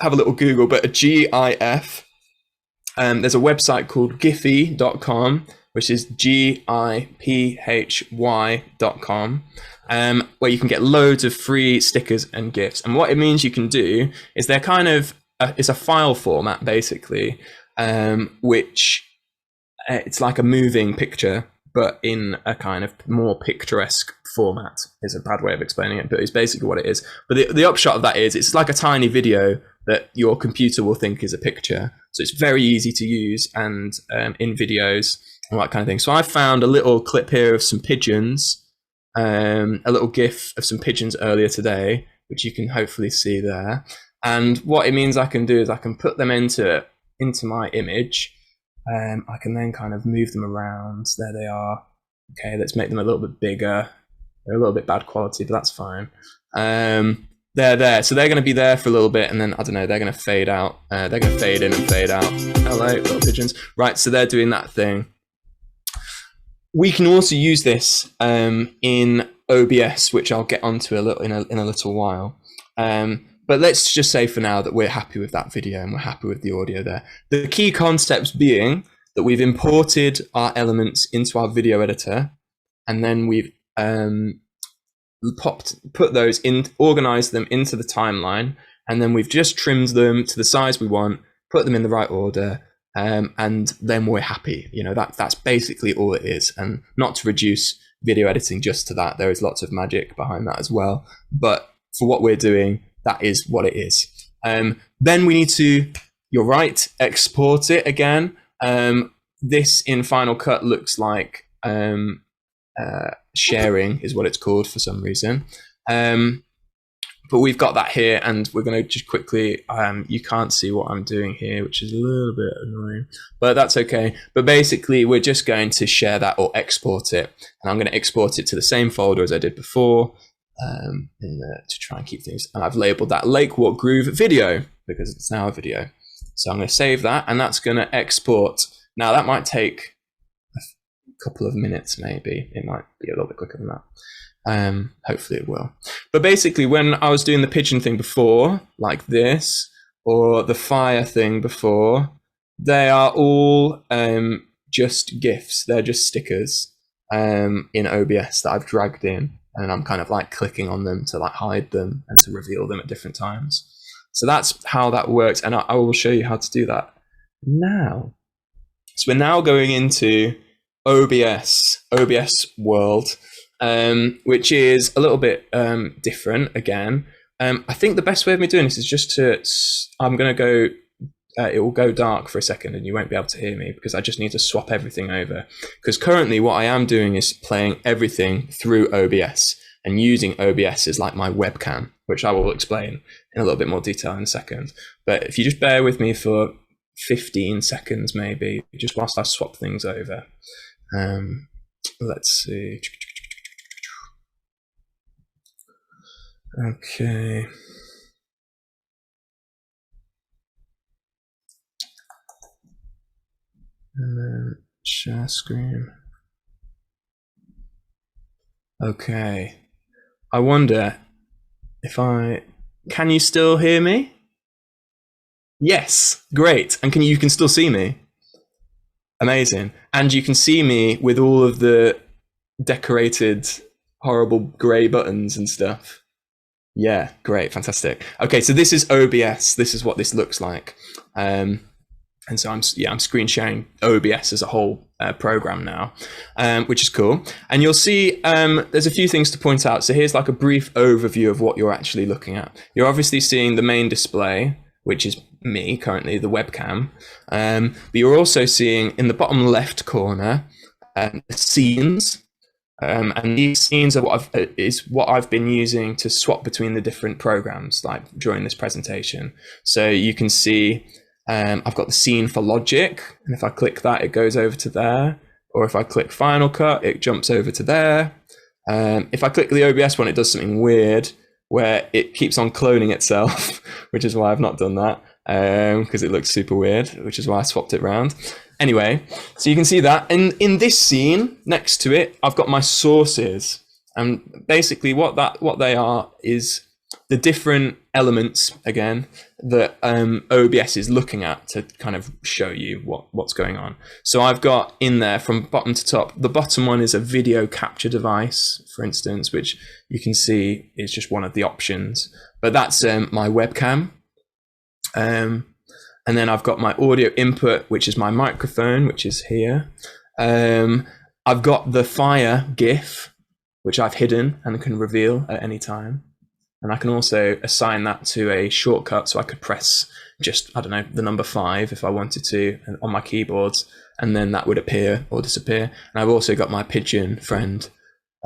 Speaker 1: have a little Google, but a GIF, there's a website called giphy.com, which is GIPHY.com, where you can get loads of free stickers and GIFs. And what it means you can do is they're kind of, it's a file format basically, which it's like a moving picture, but in a kind of more picturesque format is a bad way of explaining it, but it's basically what it is. But the upshot of that is it's like a tiny video that your computer will think is a picture. So it's very easy to use and in videos and that kind of thing. So I found a little clip here of some pigeons, a little GIF of some pigeons earlier today, which you can hopefully see there. And what it means I can do is I can put them into my image. I can then kind of move them around. There they are. Okay, let's make them a little bit bigger. They're a little bit bad quality, but that's fine. They're there. So they're going to be there for a little bit, and then, I don't know, they're going to fade out. They're going to fade in and fade out. Hello, little pigeons. Right, so they're doing that thing. We can also use this in OBS, which I'll get onto in a little while. But let's just say for now that we're happy with that video and we're happy with the audio there. The key concepts being that we've imported our elements into our video editor, and then we've put those in, organized them into the timeline, and then we've just trimmed them to the size we want, put them in the right order, and then we're happy. You know, that's basically all it is. And not to reduce video editing just to that, there is lots of magic behind that as well. But for what we're doing, that is what it is. Then we need to, you're right, export it again. This in Final Cut looks like sharing is what it's called for some reason. But we've got that here, and we're going to just quickly, you can't see what I'm doing here, which is a little bit annoying, but that's okay. But basically, we're just going to share that or export it. And I'm going to export it to the same folder as I did before. To try and keep things, and I've labeled that Lake Walk Groove video because it's now a video. So I'm going to save that, and that's going to export. Now that might take a couple of minutes, maybe it might be a little bit quicker than that. Hopefully it will. But basically, when I was doing the pigeon thing before, like this, or the fire thing before, they are all just GIFs. They're just stickers in OBS that I've dragged in. And I'm kind of like clicking on them to like hide them and to reveal them at different times. So that's how that works. And I will show you how to do that now. So we're now going into OBS world, which is a little bit different again. I think the best way of me doing this is just to, I'm going to go it will go dark for a second and you won't be able to hear me, because I just need to swap everything over. Because currently what I am doing is playing everything through OBS and using OBS as like my webcam, which I will explain in a little bit more detail in a second. But if you just bear with me for 15 seconds, maybe, just whilst I swap things over. Let's see. Okay. And then share screen. Okay. I wonder if can you still hear me? Yes, great. And you can still see me? Amazing. And you can see me with all of the decorated horrible grey buttons and stuff. Yeah, great, fantastic. Okay, so this is OBS. This is what this looks like. And so I'm screen sharing OBS as a whole program now, which is cool. And you'll see there's a few things to point out. So here's like a brief overview of what you're actually looking at. You're obviously seeing the main display, which is me currently, the webcam. But you're also seeing in the bottom left corner scenes. And these scenes are what I've been using to swap between the different programs, like during this presentation. So you can see I've got the scene for Logic, and if I click that, it goes over to there. Or if I click Final Cut, it jumps over to there. If I click the OBS one, it does something weird where it keeps on cloning itself, which is why I've not done that, because it looks super weird, which is why I swapped it around. Anyway, so you can see that. In this scene, next to it, I've got my sources. And basically what they are is the different elements, again, that OBS is looking at to kind of show you what's going on. So I've got in there from bottom to top, the bottom one is a video capture device, for instance, which you can see is just one of the options. But that's my webcam. And then I've got my audio input, which is my microphone, which is here. I've got the Fire GIF, which I've hidden and can reveal at any time. And I can also assign that to a shortcut, so I could press just, I don't know, the number 5 if I wanted to on my keyboards, and then that would appear or disappear. And I've also got my pigeon friend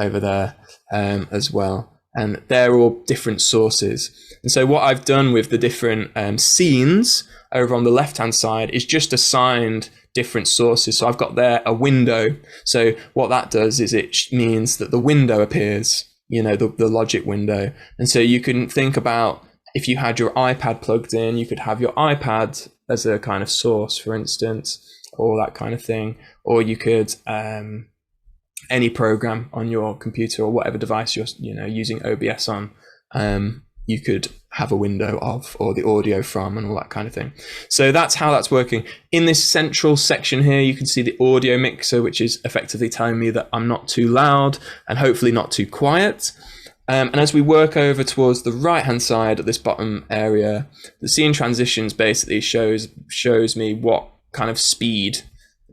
Speaker 1: over there as well. And they're all different sources. And so what I've done with the different scenes over on the left-hand side is just assigned different sources. So I've got there a window. So what that does is it means that the window appears, you know, the Logic window. And so you can think about if you had your iPad plugged in, you could have your iPad as a kind of source, for instance, or that kind of thing. Or you could, any program on your computer or whatever device you're using OBS on, you could have a window of, or the audio from, and all that kind of thing. So that's how that's working. In this central section here, you can see the audio mixer, which is effectively telling me that I'm not too loud and hopefully not too quiet. And as we work over towards the right-hand side of this bottom area, the scene transitions basically shows me what kind of speed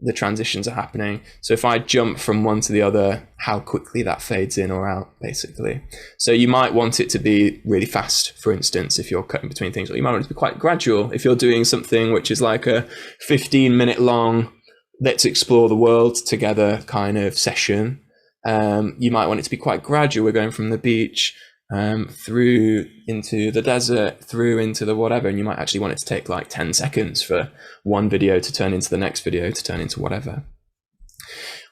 Speaker 1: the transitions are happening. So if I jump from one to the other, how quickly that fades in or out, basically. So you might want it to be really fast, for instance, if you're cutting between things, or you might want it to be quite gradual if you're doing something which is like a 15-minute long, let's explore the world together kind of session. You might want it to be quite gradual. We're going from the beach through into the desert, through into the whatever, and you might actually want it to take like 10 seconds for one video to turn into the next video to turn into whatever.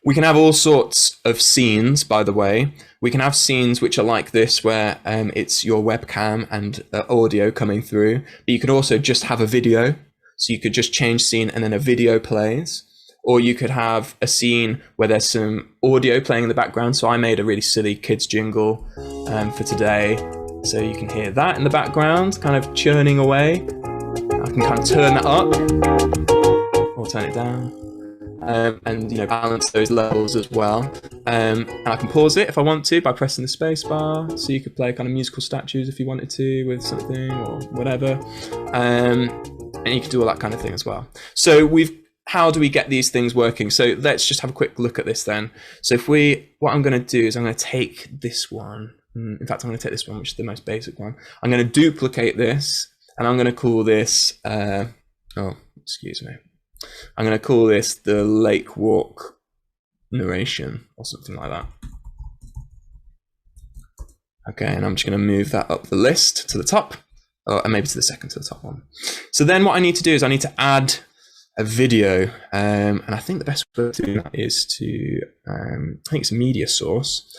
Speaker 1: We can have all sorts of scenes, by the way. We can have scenes which are like this, where it's your webcam and audio coming through, but you could also just have a video. So you could just change scene and then a video plays. Or you could have a scene where there's some audio playing in the background. So I made a really silly kids jingle for today. So you can hear that in the background, kind of churning away. I can kind of turn that up or turn it down, and balance those levels as well. And I can pause it if I want to by pressing the space bar. So you could play kind of musical statues if you wanted to with something or whatever. And you can do all that kind of thing as well. So how do we get these things working? So let's just have a quick look at this then. So what I'm going to do is I'm going to take this one. In fact, I'm going to take this one, which is the most basic one. I'm going to duplicate this, and I'm going to call this Oh, excuse me. I'm going to call this the Lake Walk narration or something like that. Okay, and I'm just going to move that up the list to the top, and maybe to the second to the top one. So then what I need to do is I need to add a video, and I think the best way to do that is to, I think it's a media source,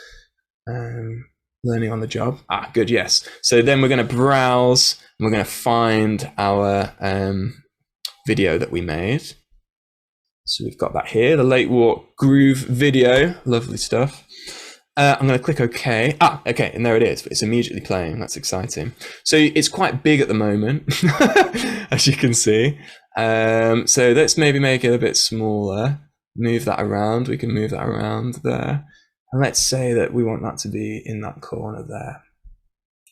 Speaker 1: learning on the job. Good, yes. So then we're going to browse, and we're going to find our video that we made. So we've got that here, the Lake Walk Groove video, lovely stuff. I'm going to click OK. Okay, and there it is. It's immediately playing. That's exciting. So it's quite big at the moment, as you can see. So let's maybe make it a bit smaller. Move that around. We can move that around there. And let's say that we want that to be in that corner there.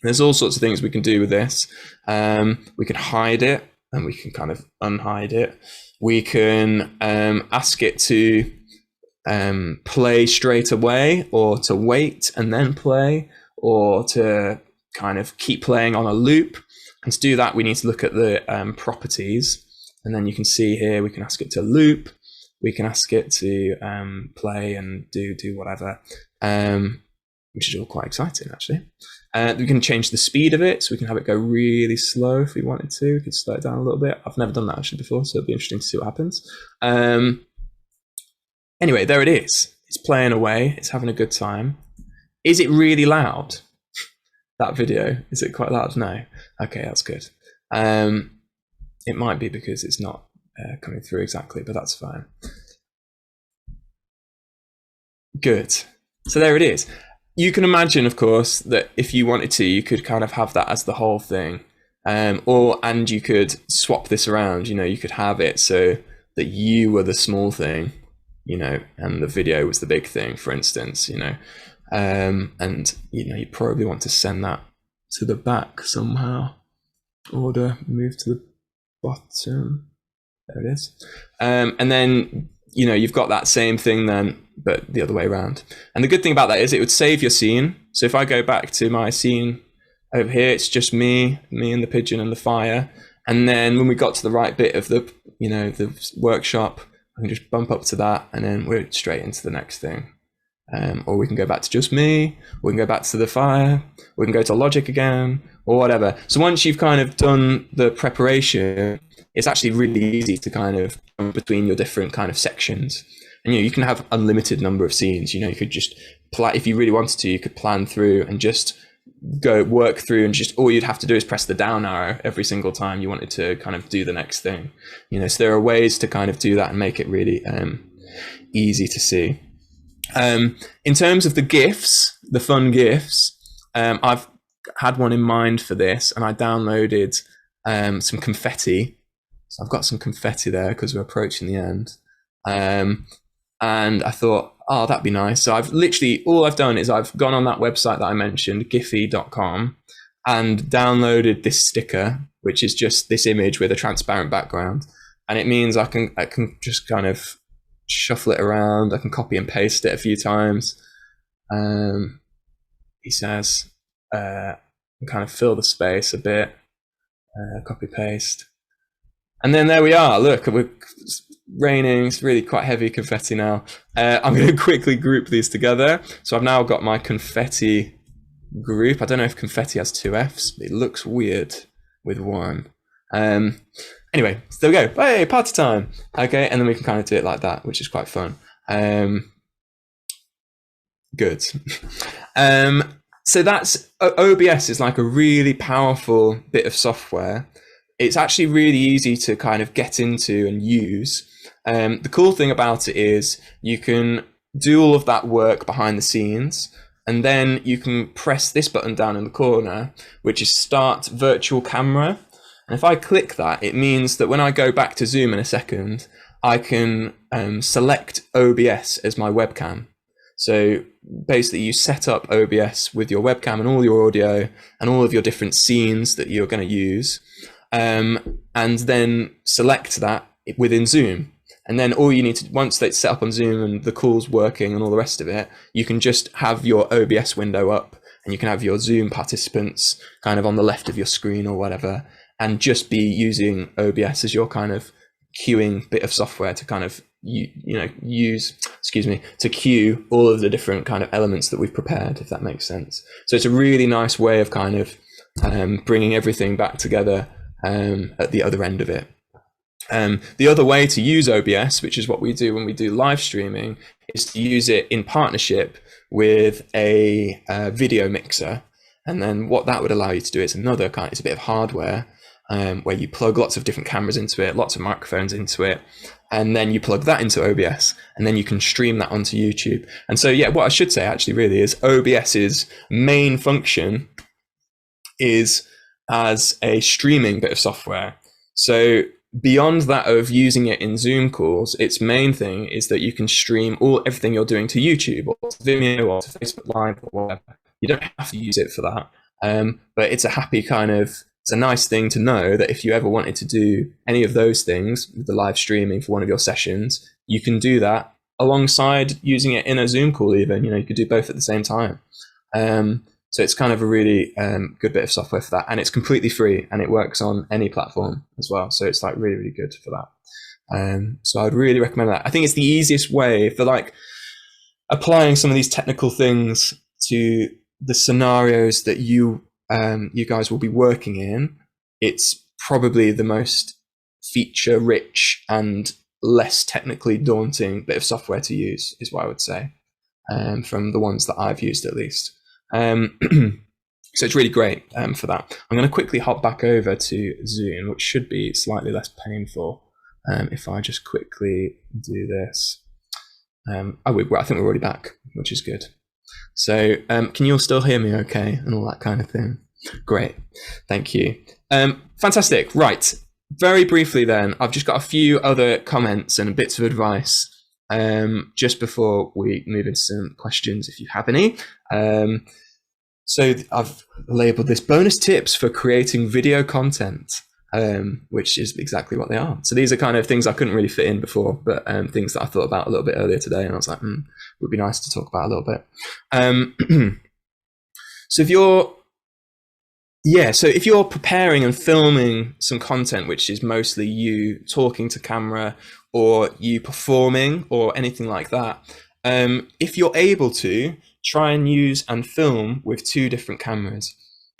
Speaker 1: There's all sorts of things we can do with this. We can hide it, and we can kind of unhide it. We can ask it to play straight away, or to wait and then play, or to kind of keep playing on a loop. And to do that, we need to look at the properties. And then you can see here, we can ask it to loop. We can ask it to play and do whatever, which is all quite exciting, actually. We can change the speed of it, so we can have it go really slow if we wanted to. We could slow it down a little bit. I've never done that actually before, so it'll be interesting to see what happens. Anyway, there it is. It's playing away. It's having a good time. Is it really loud, that video? Is it quite loud? No. Okay, that's good. It might be because it's not coming through exactly, but that's fine. Good. So there it is. You can imagine, of course, that if you wanted to, you could kind of have that as the whole thing. And you could swap this around. You know, you could have it so that you were the small thing, you know, and the video was the big thing, for instance, you know. And, you know, you probably want to send that to the back somehow. Order, move to the bottom. There it is. And then, you know, you've got that same thing then, but the other way around. And the good thing about that is it would save your scene. So if I go back to my scene over here, it's just me and the pigeon and the fire. And then when we got to the right bit of the, you know, the workshop, I can just bump up to that, and then we're straight into the next thing. Or we can go back to just me, we can go back to the fire, we can go to logic again, or whatever. So once you've kind of done the preparation, it's actually really easy to kind of jump between your different kind of sections. And, you know, you can have unlimited number of scenes. You know, you could just if you really wanted to, you could plan through and just go work through, and just all you'd have to do is press the down arrow every single time you wanted to kind of do the next thing. You know, so there are ways to kind of do that and make it really easy to see. In terms of the GIFs, the fun GIFs, I've had one in mind for this, and I downloaded some confetti. So I've got some confetti there because we're approaching the end. And I thought, oh, that'd be nice. So all I've done is I've gone on that website that I mentioned, giphy.com, and downloaded this sticker, which is just this image with a transparent background. And it means I can just kind of shuffle it around. I can copy and paste it a few times. He says, kind of fill the space a bit, copy paste. And then there we are. Look, we're raining. It's really quite heavy confetti now. I'm going to quickly group these together. So I've now got my confetti group. I don't know if confetti has 2 Fs, but it looks weird with 1. Anyway, so there we go. Hey, party time. Okay, and then we can kind of do it like that, which is quite fun. Good. So that's OBS is like a really powerful bit of software. It's actually really easy to kind of get into and use. The cool thing about it is you can do all of that work behind the scenes, and then you can press this button down in the corner, which is Start Virtual Camera. And if I click that, it means that when I go back to Zoom in a second, I can select OBS as my webcam. So basically you set up OBS with your webcam and all your audio and all of your different scenes that you're going to use. And then select that within Zoom. And then all you need to, once it's set up on Zoom and the call's working and all the rest of it, you can just have your OBS window up, and you can have your Zoom participants kind of on the left of your screen or whatever. and just be using OBS as your kind of queuing bit of software to kind of to queue all of the different kind of elements that we've prepared, if that makes sense. So it's a really nice way of kind of bringing everything back together at the other end of it. The other way to use OBS, which is what we do when we do live streaming, is to use it in partnership with a video mixer. And then what that would allow you to do is it's a bit of hardware where you plug lots of different cameras into it, lots of microphones into it, and then you plug that into OBS, and then you can stream that onto YouTube. And so, yeah, what I should say actually really is OBS's main function is as a streaming bit of software. So beyond that of using it in Zoom calls, its main thing is that you can stream everything you're doing to YouTube or to Vimeo or to Facebook Live or whatever. You don't have to use it for that, but it's a nice thing to know that if you ever wanted to do any of those things with the live streaming for one of your sessions, you can do that alongside using it in a Zoom call even. You could do both at the same time. So it's kind of a really good bit of software for that, and it's completely free, and it works on any platform as well. So it's like really, really good for that. So I'd really recommend that. I think it's the easiest way for like applying some of these technical things to the scenarios that you guys will be working in. It's probably the most feature rich and less technically daunting bit of software to use, is what I would say, from the ones that I've used at least. So it's really great for that. I'm going to quickly hop back over to Zoom, which should be slightly less painful if I just quickly do this. I think we're already back, which is good. So can you all still hear me okay and all that kind of thing? Great, thank you. Fantastic. Right, very briefly then, I've just got a few other comments and bits of advice just before we move into some questions, if you have any. So I've labeled this bonus tips for creating video content, which is exactly what they are. So these are kind of things I couldn't really fit in before, but things that I thought about a little bit earlier today, and I was like, would be nice to talk about a little bit. So if you're preparing and filming some content, which is mostly you talking to camera or you performing or anything like that, if you're able to, try and use and film with two different cameras.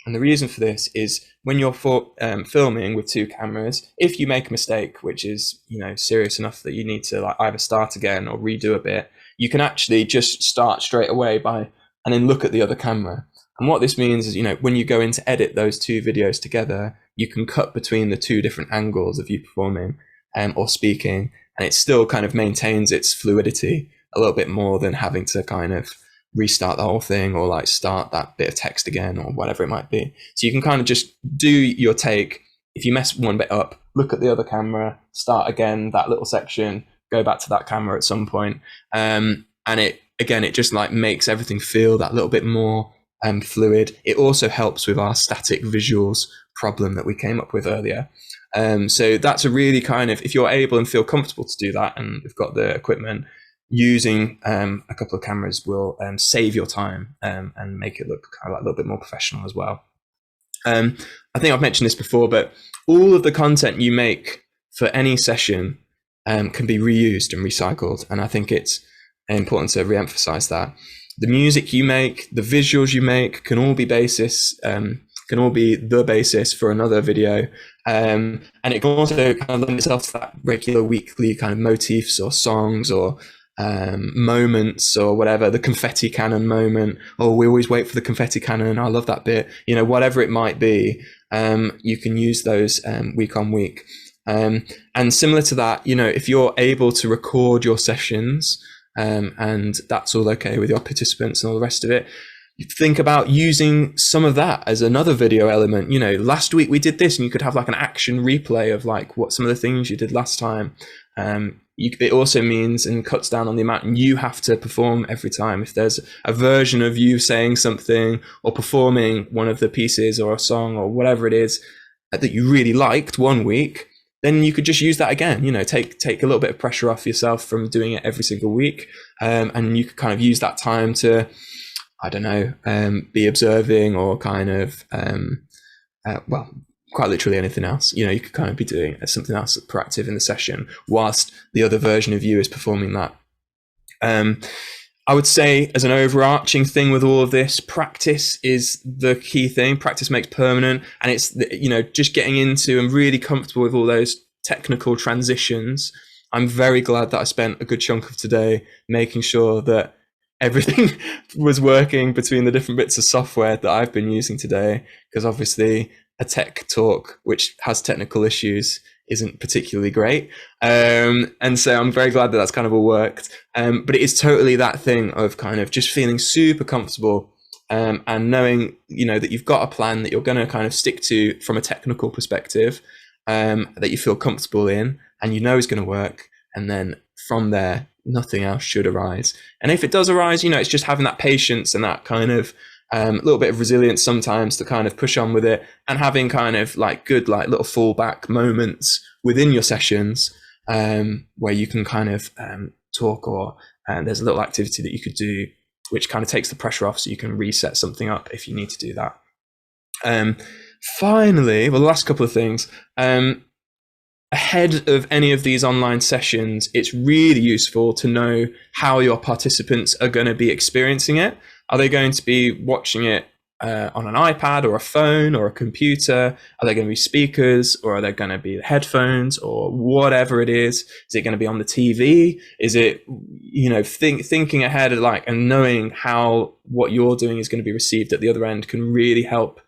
Speaker 1: And the reason for this is when you're filming with two cameras, if you make a mistake, which is serious enough that you need to like either start again or redo a bit, you can actually just start straight away and then look at the other camera. And what this means is, when you go in to edit those two videos together, you can cut between the two different angles of you performing or speaking, and it still kind of maintains its fluidity a little bit more than having to kind of restart the whole thing or like start that bit of text again or whatever it might be. So you can kind of just do your take. If you mess one bit up, look at the other camera, start again that little section, go back to that camera at some point. And it just like makes everything feel that little bit more fluid. It also helps with our static visuals problem that we came up with earlier. So that's a really kind of, if you're able and feel comfortable to do that and you've got the equipment, using a couple of cameras will save your time and make it look kind of like a little bit more professional as well. I think I've mentioned this before, but all of the content you make for any session can be reused and recycled. And I think it's important to re-emphasize that. The music you make, the visuals you make can all be the basis for another video. And it can also kind of lend itself to that regular weekly kind of motifs or songs or moments or whatever, the confetti cannon moment. Oh, we always wait for the confetti cannon. I love that bit. Whatever it might be, you can use those week on week. And similar to that, if you're able to record your sessions and that's all okay with your participants and all the rest of it, you think about using some of that as another video element. Last week we did this, and you could have like an action replay of like what some of the things you did last time. It also means and cuts down on the amount you have to perform every time. If there's a version of you saying something or performing one of the pieces or a song or whatever it is that you really liked one week, then you could just use that again. Take a little bit of pressure off yourself from doing it every single week, and you could kind of use that time to, I don't know, be observing or kind of quite literally anything else. You could kind of be doing something else proactive in the session whilst the other version of you is performing that. I would say, as an overarching thing with all of this, practice is the key thing. Practice makes permanent, and it's just getting into and really comfortable with all those technical transitions. I'm very glad that I spent a good chunk of today making sure that everything was working between the different bits of software that I've been using today, because obviously a tech talk which has technical issues isn't particularly great. And so I'm very glad that that's kind of all worked. But it is totally that thing of kind of just feeling super comfortable and knowing, that you've got a plan that you're going to kind of stick to from a technical perspective, that you feel comfortable in and is going to work. And then from there, nothing else should arise. And if it does arise, it's just having that patience and that kind of a little bit of resilience sometimes to kind of push on with it, and having kind of like good like little fallback moments within your sessions where you can kind of talk, or there's a little activity that you could do which kind of takes the pressure off, so you can reset something up if you need to do that. Finally, well, the last couple of things. Ahead of any of these online sessions, it's really useful to know how your participants are going to be experiencing it. Are they going to be watching it on an iPad or a phone or a computer? Are they going to be speakers, or are they going to be headphones, or whatever it is? Is it going to be on the TV? Is it, thinking ahead and knowing how what you're doing is going to be received at the other end can really help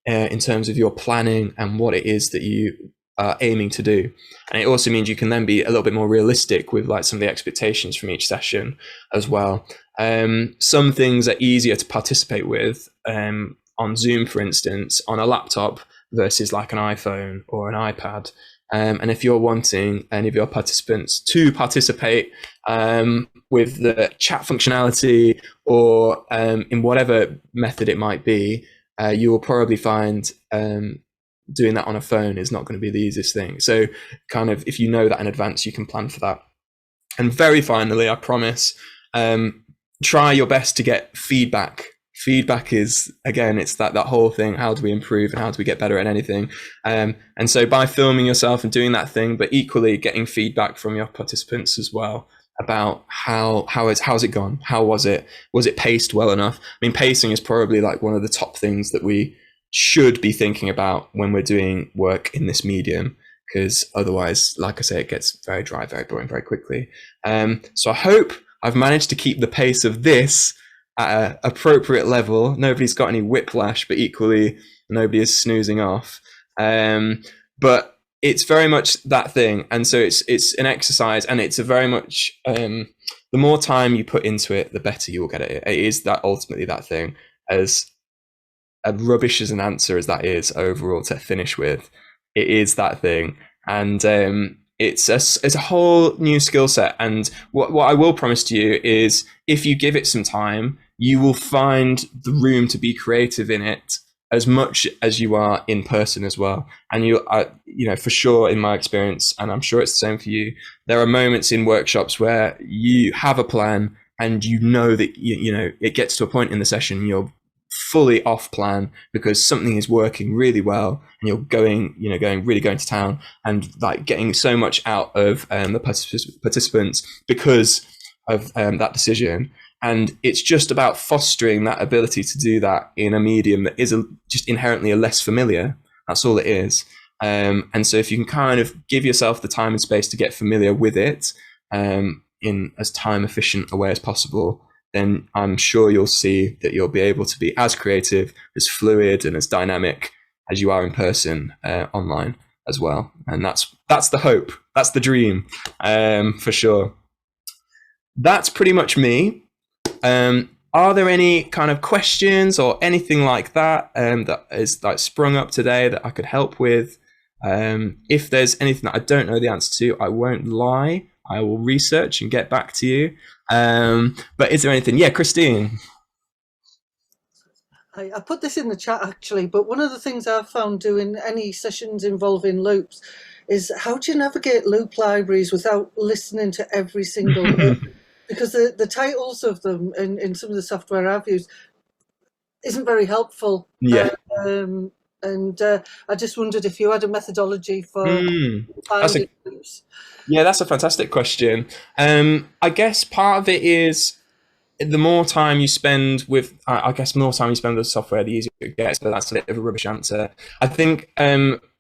Speaker 1: in terms of your planning and what it is that you are aiming to do. And it also means you can then be a little bit more realistic with like some of the expectations from each session as well. Some things are easier to participate with on Zoom, for instance, on a laptop versus like an iPhone or an iPad. And if you're wanting any of your participants to participate with the chat functionality or in whatever method it might be, you will probably find doing that on a phone is not going to be the easiest thing. So kind of, if you know that in advance, you can plan for that. And very finally, I promise, try your best to get feedback. Feedback is, again, it's that whole thing. How do we improve and how do we get better at anything? And so by filming yourself and doing that thing, but equally getting feedback from your participants as well about how's it gone? How was it? Was it paced well enough? I mean, pacing is probably like one of the top things that we should be thinking about when we're doing work in this medium, because otherwise, like I say, it gets very dry, very boring very quickly. So I hope I've managed to keep the pace of this at an appropriate level. Nobody's got any whiplash, but equally nobody is snoozing off. But it's very much that thing. And so it's an exercise, and it's a very much, the more time you put into it, the better you will get at it. It is that ultimately that thing. As rubbish as an answer as that is overall to finish with, it is that thing. And it's a whole new skill set. And what I will promise to you is, if you give it some time, you will find the room to be creative in it as much as you are in person as well. And for sure, in my experience, and I'm sure it's the same for you, there are moments in workshops where you have a plan and that it gets to a point in the session you're fully off plan because something is working really well, and you're going to town and like getting so much out of the participants because of that decision. And it's just about fostering that ability to do that in a medium that is just inherently less familiar. That's all it is. And so if you can kind of give yourself the time and space to get familiar with it in as time efficient a way as possible, then I'm sure you'll see that you'll be able to be as creative, as fluid, and as dynamic as you are in person online as well. And that's the hope. That's the dream, for sure. That's pretty much me. Are there any kind of questions or anything like that that is like sprung up today that I could help with? If there's anything that I don't know the answer to, I won't lie. I will research and get back to you. But is there anything? Yeah, Christine.
Speaker 4: I put this in the chat actually, but one of the things I've found doing any sessions involving loops is how do you navigate loop libraries without listening to every single loop? Because the titles of them in some of the software I've used isn't very helpful.
Speaker 1: Yeah.
Speaker 4: And I just wondered if you had a methodology for
Speaker 1: That's
Speaker 4: finding loops.
Speaker 1: Yeah, that's a fantastic question. I guess part of it is the more time you spend with, I guess, more time you spend with the software, the easier it gets. But that's a bit of a rubbish answer. I think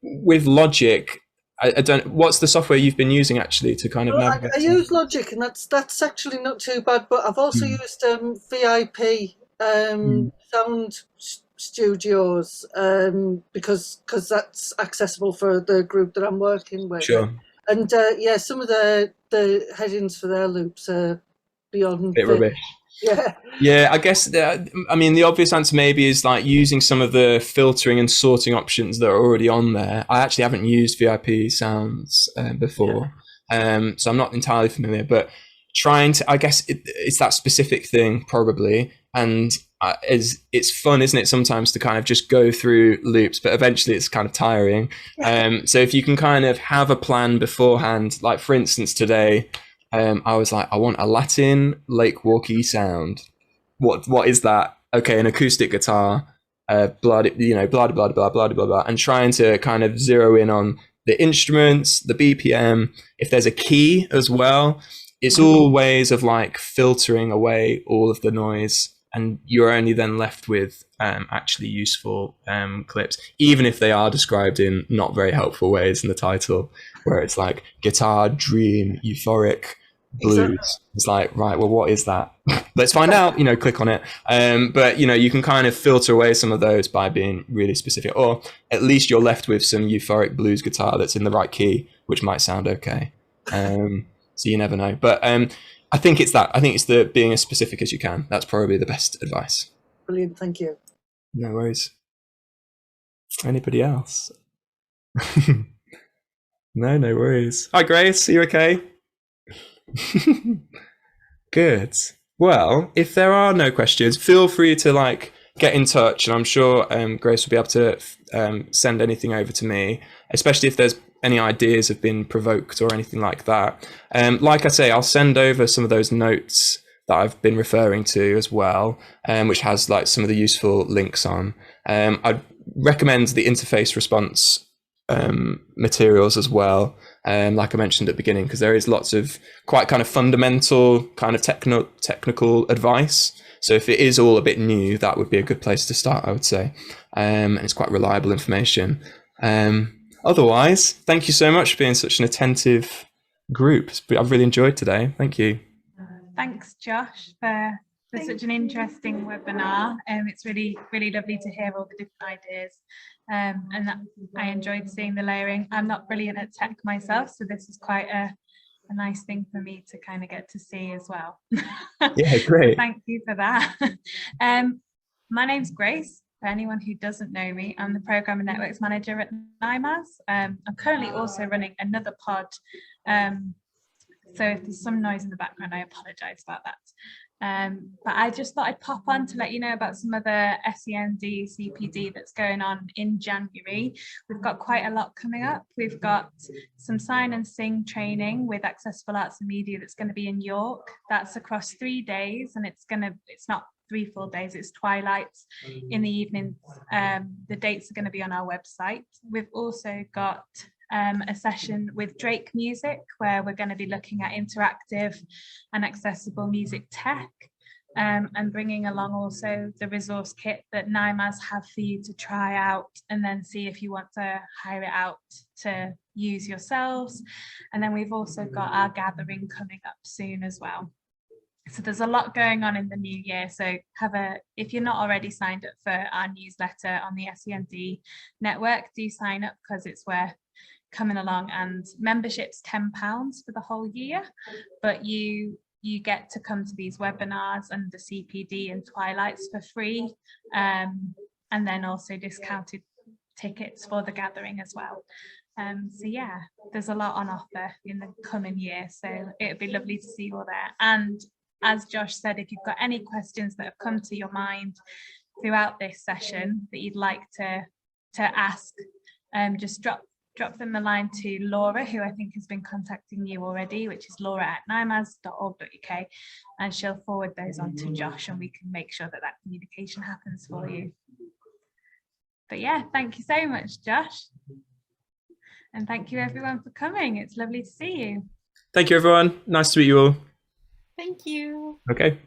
Speaker 1: with Logic, I don't. What's the software you've been using actually to kind of navigate?
Speaker 4: I use Logic, and that's actually not too bad. But I've also used VIP Sound Studios because that's accessible for the group that I'm working with.
Speaker 1: Sure.
Speaker 4: And yeah, some of the headings for their loops are beyond
Speaker 1: Bit rubbish.
Speaker 4: Yeah.
Speaker 1: Yeah, I guess, I mean, the obvious answer maybe is like using some of the filtering and sorting options that are already on there. I actually haven't used VIP Sounds before, so I'm not entirely familiar, but trying to, I guess it's that specific thing probably. And it's fun, isn't it, sometimes to kind of just go through loops, but eventually it's kind of tiring. So if you can kind of have a plan beforehand, like for instance, today, I was like, I want a Latin Lake Walkie sound. What is that? Okay, an acoustic guitar, blah, blah, blah, blah, blah, blah, blah, blah, and trying to kind of zero in on the instruments, the BPM, if there's a key as well. It's all ways of like filtering away all of the noise, and you're only then left with actually useful clips, even if they are described in not very helpful ways in the title, where it's like guitar, dream, euphoric, blues. Exactly. It's like, right, well, what is that? Let's find out, click on it. But, you can kind of filter away some of those by being really specific, or at least you're left with some euphoric blues guitar that's in the right key, which might sound okay. So you never know. But I think it's that. I think it's the being as specific as you can. That's probably the best advice.
Speaker 4: Brilliant. Thank you.
Speaker 1: No worries. Anybody else? No worries. Hi, Grace. Are you okay? Good. Well, if there are no questions, feel free to get in touch, and I'm sure Grace will be able to send anything over to me, especially if there's any ideas have been provoked or anything like that. Like I say, I'll send over some of those notes that I've been referring to as well, which has some of the useful links on. I'd recommend the interface response materials as well, like I mentioned at the beginning, because there is lots of quite kind of fundamental kind of technical advice. So if it is all a bit new, that would be a good place to start, I would say. And it's quite reliable information. Otherwise, thank you so much for being such an attentive group. I've really enjoyed today. Thank you.
Speaker 5: Thanks, Josh, for such an interesting webinar. It's really, really lovely to hear all the different ideas. And that I enjoyed seeing the layering. I'm not brilliant at tech myself, so this is quite a nice thing for me to kind of get to see as well.
Speaker 1: Yeah, great.
Speaker 5: Thank you for that. My name's Grace. For anyone who doesn't know me, I'm the Program and Networks Manager at NIMAS. I'm currently also running another pod. So if there's some noise in the background, I apologise about that. But I just thought I'd pop on to let you know about some of the SEND CPD that's going on in January. We've got quite a lot coming up. We've got some sign and sing training with Accessible Arts and Media that's going to be in York. That's across 3 days, and it's not 3 full days, it's twilights in the evenings. The dates are going to be on our website. We've also got a session with Drake Music, where we're going to be looking at interactive and accessible music tech, and bringing along also the resource kit that NIMAS have for you to try out, and then see if you want to hire it out to use yourselves. And then we've also got our gathering coming up soon as well. So there's a lot going on in the new year. So if you're not already signed up for our newsletter on the SEND network, do sign up, because it's worth coming along. And membership's £10 for the whole year, but you get to come to these webinars and the CPD and twilights for free, and then also discounted tickets for the gathering as well. So yeah, there's a lot on offer in the coming year, so it'd be lovely to see you all there. And as Josh said, if you've got any questions that have come to your mind throughout this session that you'd like to ask, just drop them a line to Laura, who I think has been contacting you already, which is laura@nimas.org.uk, and she'll forward those on to Josh, and we can make sure that communication happens for you. But yeah, thank you so much, Josh. And thank you everyone for coming. It's lovely to see you.
Speaker 1: Thank you, everyone. Nice to meet you all.
Speaker 2: Thank you.
Speaker 1: Okay. Bye.